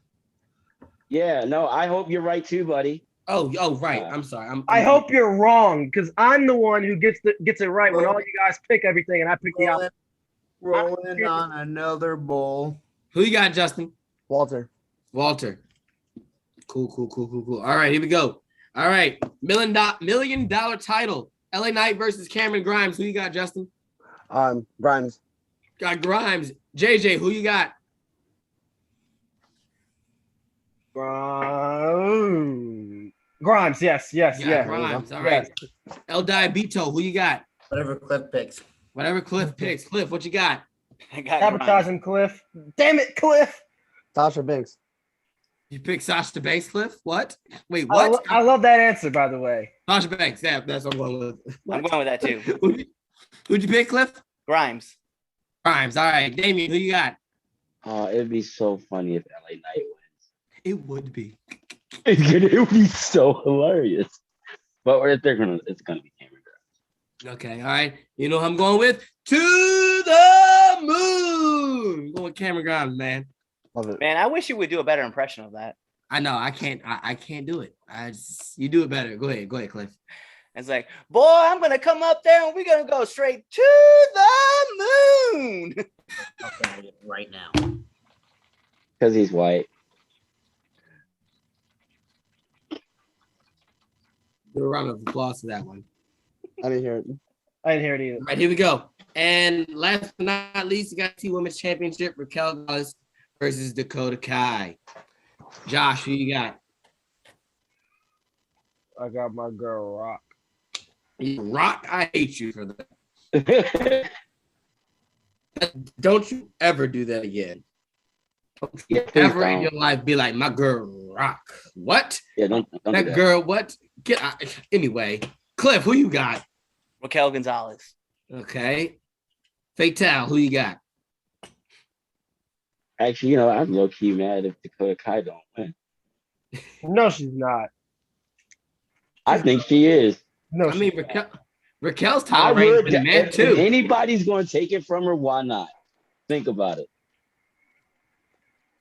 Yeah, no, I hope you're right too, buddy. Oh, right. I'm sorry. I hope you're wrong because I'm the one who gets it right when all you guys pick everything and I pick the opposite. Rolling on another bowl. Who you got, Justin? Walter. Walter. Cool. All right, here we go. All right, $1 million title. LA Knight versus Cameron Grimes. Who you got, Justin? Grimes. Got Grimes. JJ, who you got? Grimes, yes. You got Grimes. All right. El Diabito, who you got? Whatever Cliff picks. Whatever Cliff picks. Cliff, what you got? I got Sabotage him, Cliff. Damn it, Cliff. Sasha Banks. You picked Sasha Banks, Cliff? What? Wait, I, what? I love that answer, by the way. Sasha Banks. Yeah, that's what I'm going with. I'm going with that too. Who'd you pick, Cliff? Grimes. Grimes. All right. Damien, who you got? It'd be so funny if LA Knight wins. It would be. It would be so hilarious. But if it's gonna be Cameron Grimes. Okay. All right. You know who I'm going with? To the moon. I'm going with Cameron Grimes, man. Love it. Man, I wish you would do a better impression of that. I know. I can't do it. You do it better. Go ahead, Cliff. It's like, boy, I'm gonna come up there and we're gonna go straight to the moon. Okay, right now. Because he's white. Give a round of applause to that one. I didn't hear it. I didn't hear it either. All right, here we go. And last but not least, you got T Women's Championship, Raquel Gonzalez versus Dakota Kai. Josh, who you got? I got my girl Rock. Rock, I hate you for that. Don't you ever do that again. Don't you Yeah, please ever in don't. your life be like, my girl Rock. What? Yeah, don't do That that. girl, what? Get out. Anyway, Cliff, who you got? Raquel Gonzalez. Okay. Fatal, who you got? Actually, I'm low key mad if Dakota Kai don't win. No, she's not. I think she is. No, I mean, she's not. Raquel's I title reign has would. been mad If too. anybody's going to take it from her, why not? Think about it.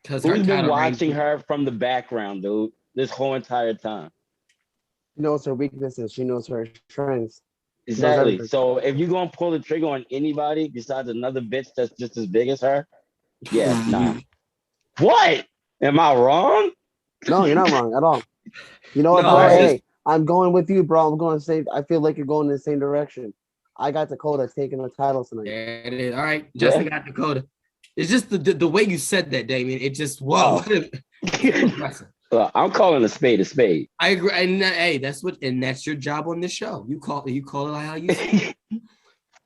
Because her Who's been title reign. watching her from the background, dude, this whole entire time? She knows her weaknesses. She knows her strengths. She knows Exactly. everything. So if you're going to pull the trigger on anybody besides another bitch that's just as big as her, yeah, nah. What? Am I wrong? No, you're not wrong at all. You know what, No, bro? it's Hey, just- I'm going with you, bro. I'm going to say. I feel like you're going in the same direction. I got Dakota taking the title tonight. There it is. All right. Justin got Dakota. It's just the way you said that, Damien. It just, whoa. Impressive. I'm calling a spade a spade. I agree. And hey, that's your job on this show. You call it like how you say it.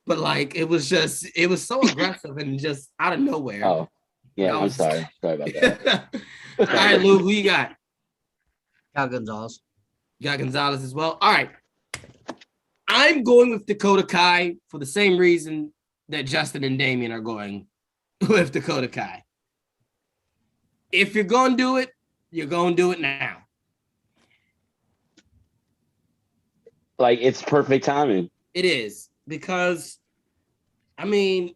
But like it was so aggressive and just out of nowhere. Oh, yeah, That I'm was- sorry. Sorry about that. All right, Lou, who you got? Cal Gonzalez. You got Gonzalez as well. All right. I'm going with Dakota Kai for the same reason that Justin and Damien are going with Dakota Kai. If you're going to do it, you're going to do it now. Like, it's perfect timing. It is because, I mean,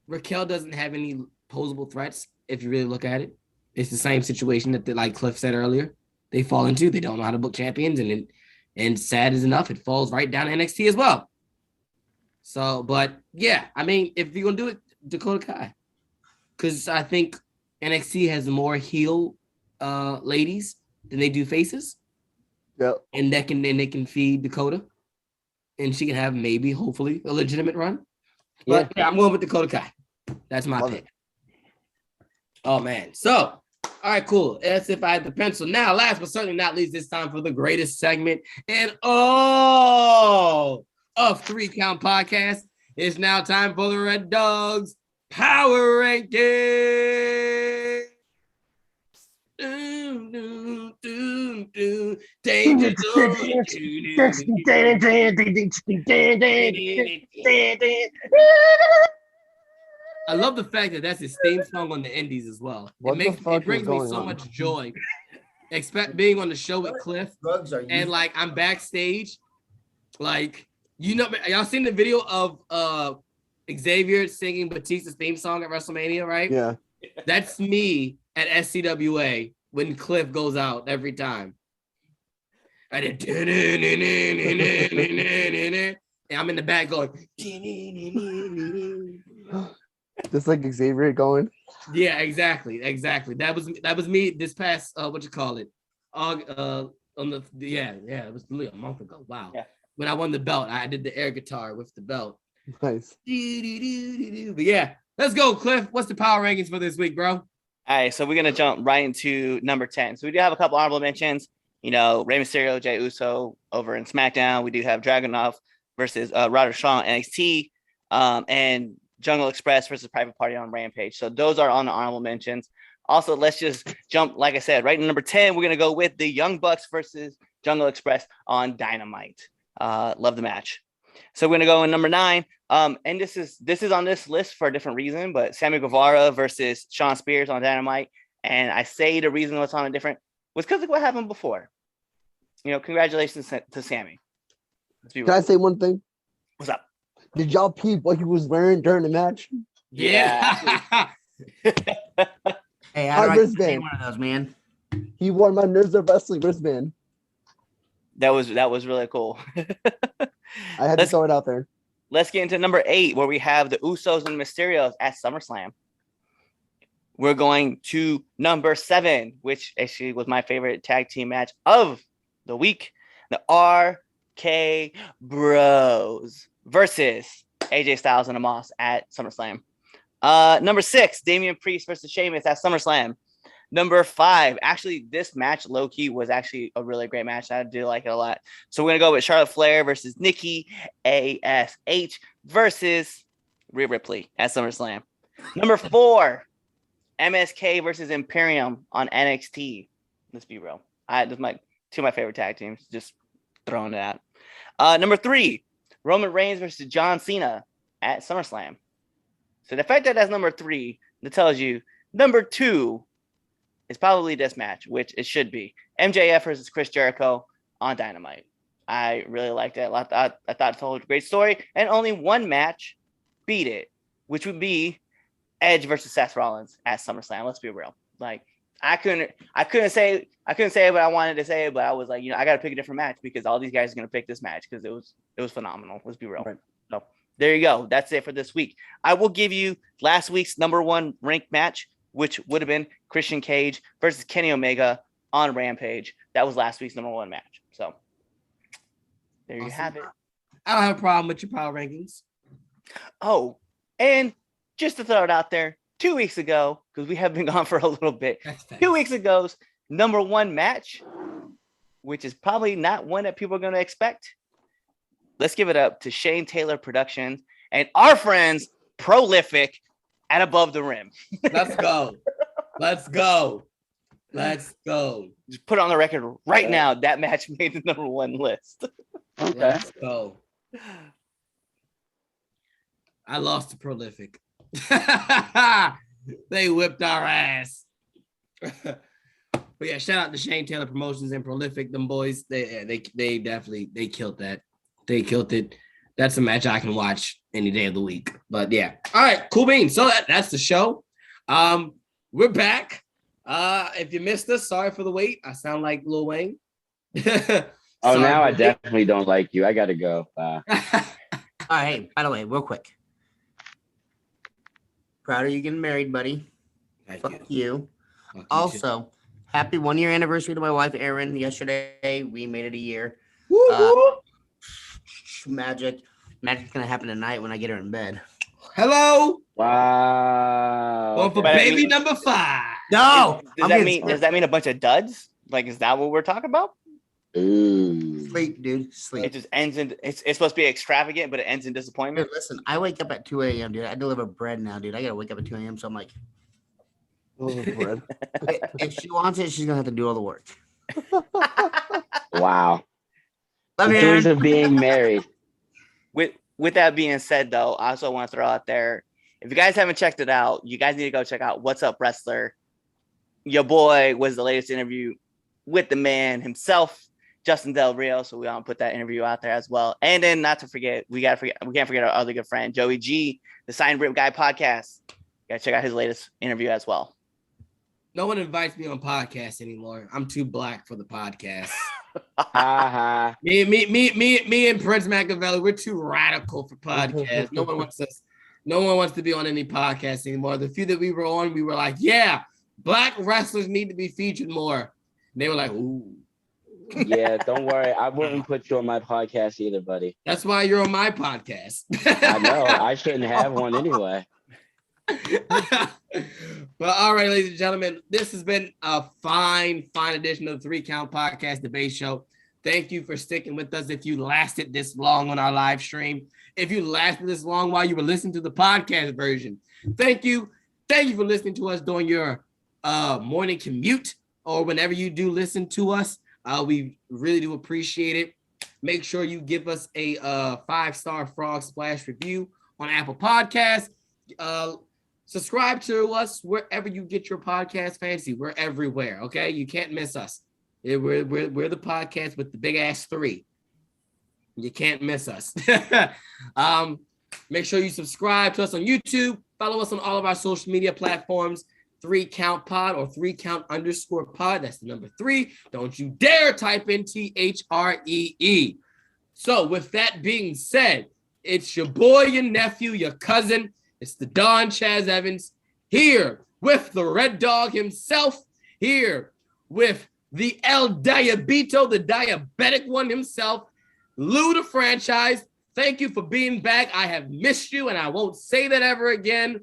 Raquel doesn't have any posable threats if you really look at it. It's the same situation that, like Cliff said earlier, they fall into. They don't know how to book champions, and sad as enough, it falls right down to NXT as well. So, but yeah, I mean, if you're gonna do it, Dakota Kai, because I think NXT has more heel ladies than they do faces. Yep. And they can feed Dakota, and she can have maybe, hopefully, a legitimate run. But yeah, I'm going with Dakota Kai. That's my Love pick. Oh man. So, all right, cool. That's if I had the pencil. Now, last but certainly not least, it's time for the greatest segment in all of 3 Count Podcast. It's now time for the Red Dogs Power Ranking. Danger Zone. I love the fact that that's his theme song on the Indies as well. What the fuck It brings is me going so on? much joy. Expect being on the show with Cliff, Drugs are and like I'm backstage, like y'all seen the video of Xavier singing Batista's theme song at WrestleMania, right? Yeah. That's me at SCWA when Cliff goes out every time. I did, and I'm in the back going. Just like Xavier going. Yeah, exactly. That was me this past it was it was really a month ago. Wow. Yeah. When I won the belt, I did the air guitar with the belt. Nice. But yeah, let's go, Cliff. What's the power rankings for this week, bro? All right, so we're gonna jump right into number 10. So we do have a couple honorable mentions. You know, Rey Mysterio, Jey Uso over in SmackDown. We do have Dragunov versus Roderick Strong NXT, and Jungle Express versus Private Party on Rampage. So those are on the honorable mentions. Also, let's just jump, like I said, right in number 10. We're gonna go with the Young Bucks versus Jungle Express on Dynamite. Love the match. So we're gonna go in number 9. And this is on this list for a different reason, but Sammy Guevara versus Shawn Spears on Dynamite. And I say the reason it's on a different was because of what happened before. You know, congratulations to Sammy. Can I say one thing? What's up? Did y'all peep what he was wearing during the match? Yeah. Hey, My how do I wristband. get one of those, man? He wore my Nerves of Wrestling wristband. That was really cool. I had to throw it out there. Let's get into number 8, where we have the Usos and Mysterios at SummerSlam. We're going to number 7, which actually was my favorite tag team match of the week. The RK Bros versus AJ Styles and Amos at SummerSlam. Number 6, Damian Priest versus Sheamus at SummerSlam. Number 5, actually, this match, low-key, was actually a really great match. I did like it a lot. So we're going to go with Charlotte Flair versus Nikki ASH versus Rhea Ripley at SummerSlam. Number 4, MSK versus Imperium on NXT. Let's be real. This is two of my favorite tag teams. Just throwing it out. Number 3, Roman Reigns versus John Cena at SummerSlam. So the fact that that's number 3, that tells you number 2 is probably this match, which it should be. MJF versus Chris Jericho on Dynamite. I really liked it. I thought it told a great story, and only one match beat it, which would be Edge versus Seth Rollins at SummerSlam. Let's be real. Like I couldn't say it, but I wanted to say it, but I was like, I got to pick a different match because all these guys are gonna pick this match because it was phenomenal. Let's be real. Right. So there you go. That's it for this week. I will give you last week's number one ranked match, which would have been Christian Cage versus Kenny Omega on Rampage. That was last week's number one match. So there you have it. I don't have a problem with your power rankings. Oh, and just to throw it out there, 2 weeks ago, because we have been gone for a little bit, 2 weeks ago's number one match, which is probably not one that people are going to expect. Let's give it up to Shane Taylor Productions and our friends Prolific at Above the Rim. Let's go. Let's go. Let's go. Just put it on the record right now. That match made the number one list. Okay. Let's go. I lost to Prolific. They whipped our ass. But yeah, shout out to Shane Taylor Promotions and Prolific. Them boys, they definitely killed that. They killed it. That's a match I can watch any day of the week. But yeah. All right, cool beans. So that's the show. We're back. If you missed us, sorry for the wait. I sound like Lil Wayne. Oh, now I definitely don't like you. I gotta go. All right. By the way, real quick. Proud of you getting married, buddy. Fuck you. Also, happy 1 year anniversary to my wife, Erin. Yesterday, we made it a year. Magic. Magic's gonna happen tonight when I get her in bed. Hello. Wow. Going for baby number 5. No. Does that mean a bunch of duds? Like, is that what we're talking about? Ooh. Sleep, dude. Sleep. It just ends in it's supposed to be extravagant, but it ends in disappointment. Dude, listen, I wake up at 2 a.m., dude. I deliver bread now, dude. I gotta wake up at 2 a.m. So I'm like, bread. If she wants it, she's gonna have to do all the work. Wow. Love The you, joys Aaron. of being married. With that being said, though, I also want to throw out there, if you guys haven't checked it out, you guys need to go check out What's Up Wrestler. Your boy was the latest interview with the man himself, Justin Del Rio. So we want to put that interview out there as well. And then not to forget, we can't forget our other good friend, Joey G, the Sign Rip Guy podcast. You gotta check out his latest interview as well. No one invites me on podcasts anymore. I'm too black for the podcast. Ha Me and Prince Machiavelli, we're too radical for podcasts. No one wants to be on any podcast anymore. The few that we were on, we were like, yeah, black wrestlers need to be featured more. And they were like, ooh. Yeah, don't worry. I wouldn't put you on my podcast either, buddy. That's why you're on my podcast. I know. I shouldn't have one anyway. Well, all right, ladies and gentlemen, this has been a fine edition of the 3 Count Podcast Debate Show. Thank you for sticking with us. If you lasted this long on our live stream, if you lasted this long while you were listening to the podcast version, thank you. Thank you for listening to us during your morning commute or whenever you do listen to us. We really do appreciate it. Make sure you give us a 5-star Frog Splash review on Apple Podcasts. Subscribe to us wherever you get your podcast fancy. We're everywhere, okay? You can't miss us. We're the podcast with the big ass 3. You can't miss us. Make sure you subscribe to us on YouTube. Follow us on all of our social media platforms. 3 Count Pod or 3 Count _pod. That's the number 3. Don't you dare type in THREE. So with that being said, it's your boy, your nephew, your cousin. It's the Don Chaz Evans here with the Red Dog himself, here with the El Diabito, the diabetic one himself, Lou the franchise. Thank you for being back. I have missed you, and I won't say that ever again.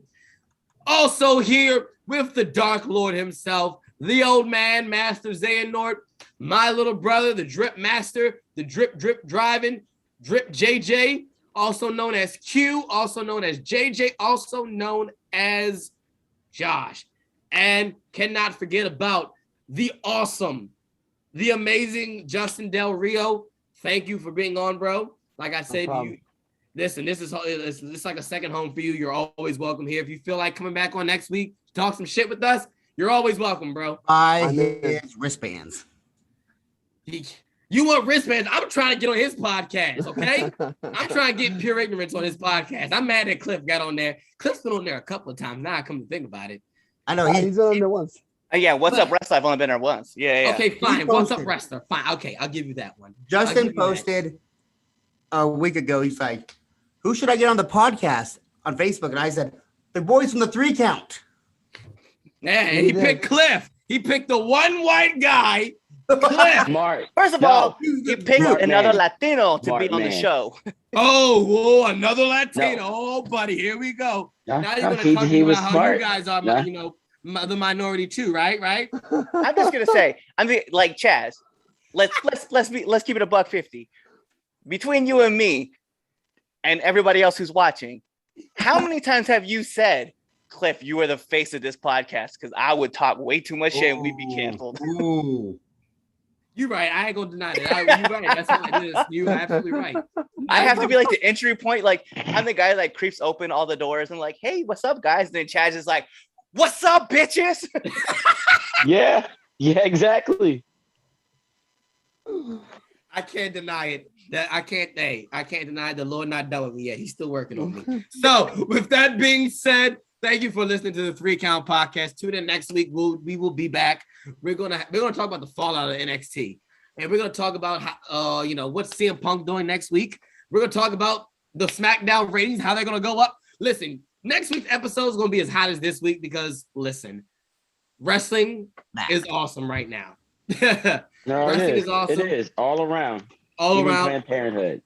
Also here with the Dark Lord himself, the old man, Master Xehanort, my little brother, the Drip Master, the Drip Driving, Drip JJ, also known as Q, also known as JJ, also known as Josh. And cannot forget about the awesome, the amazing Justin Del Rio. Thank you for being on, bro. Like I said, this is like a second home for you. You're always welcome here. If you feel like coming back on next week, talk some shit with us, you're always welcome, bro. Buy his wristbands. You want wristbands? I'm trying to get on his podcast, okay? I'm trying to get Pure Ignorance on his podcast. I'm mad that Cliff got on there. Cliff's been on there a couple of times now. I come to think about it. I know He's on there once. Yeah, what's up, wrestler? I've only been there once. Yeah. Okay, fine. He What's up, posted. wrestler? Fine. Okay, I'll give you that one. Justin posted a week ago. He's like, "Who should I get on the podcast on Facebook?" And I said, "The boys from the 3 Count." Yeah, and he picked Cliff. He picked the one white guy, Cliff. Smart. First of No. all, he picked Smart another man. Latino to Smart be on the man. show. Oh, another Latino. No. Oh, buddy, here we go. No, Now you're no, gonna talk he about was how smart. you guys are, No. you know, the minority too, right? Right? I'm just gonna say, like Chaz. Let's keep it a $1.50 between you and me, and everybody else who's watching. How many times have you said, Cliff, you are the face of this podcast? Because I would talk way too much shit and we'd be canceled. Ooh. You're right. I ain't gonna deny that. You're right. That's what it is. You're absolutely right. I have to be like the entry point. Like I'm the guy that like creeps open all the doors and like, hey, what's up, guys? And then Chaz is like, what's up, bitches? Yeah, exactly. I can't deny it. That I can't deny the Lord not done with me yet. He's still working on me. So with that being said, thank you for listening to the 3 Count Podcast. Tune in next week. We will be back. We're gonna talk about the fallout of NXT, and we're gonna talk about how what's CM Punk doing next week. We're gonna talk about the SmackDown ratings, how they're gonna go up. Listen, next week's episode is gonna be as hot as this week because wrestling is awesome right now. No, Wrestling it is awesome. It is all around. All Even around. Planned Parenthood.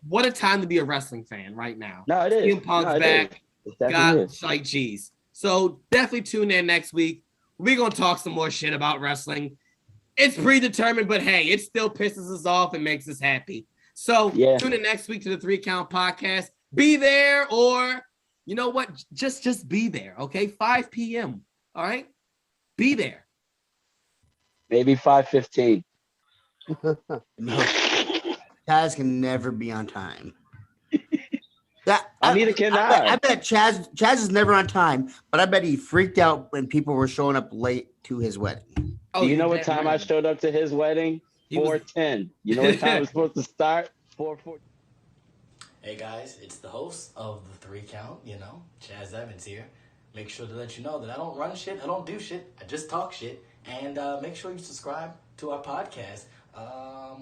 What a time to be a wrestling fan right now. No, it is. CM Punk's No, it back. is. It definitely God, is. like geez. So definitely tune in next week. We're gonna talk some more shit about wrestling. It's predetermined, but hey, it still pisses us off and makes us happy. So tune in next week to the 3 Count Podcast. Be there, or you know what? Just be there. Okay, 5 p.m. All right, be there. Maybe 5:15. No, Chaz can never be on time. Neither can I. I bet Chaz is never on time, but I bet he freaked out when people were showing up late to his wedding. Do you know what time I showed up to his wedding? 4:10. You know what time it was supposed to start? 4:40. Hey guys, it's the host of the 3 Count, Chaz Evans here. Make sure to let you know that I don't run shit, I don't do shit, I just talk shit. And make sure you subscribe to our podcast.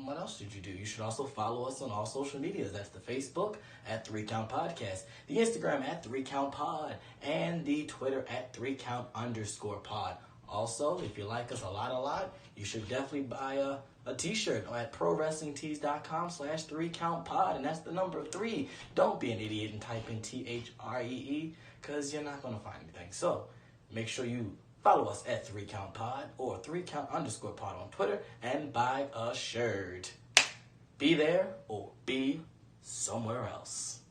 What else did you do? You should also follow us on all social medias. That's the Facebook at 3 Count Podcast, the Instagram at 3 Count Pod, and the Twitter at 3Count_pod. Also, if you like us a lot, you should definitely buy a t-shirt at prowrestlingtees.com/3countpod, and that's the number 3. Don't be an idiot and type in THREE, because you're not going to find anything. So make sure you follow us at 3 Count Pod or 3Count_pod on Twitter and buy a shirt. Be there or be somewhere else.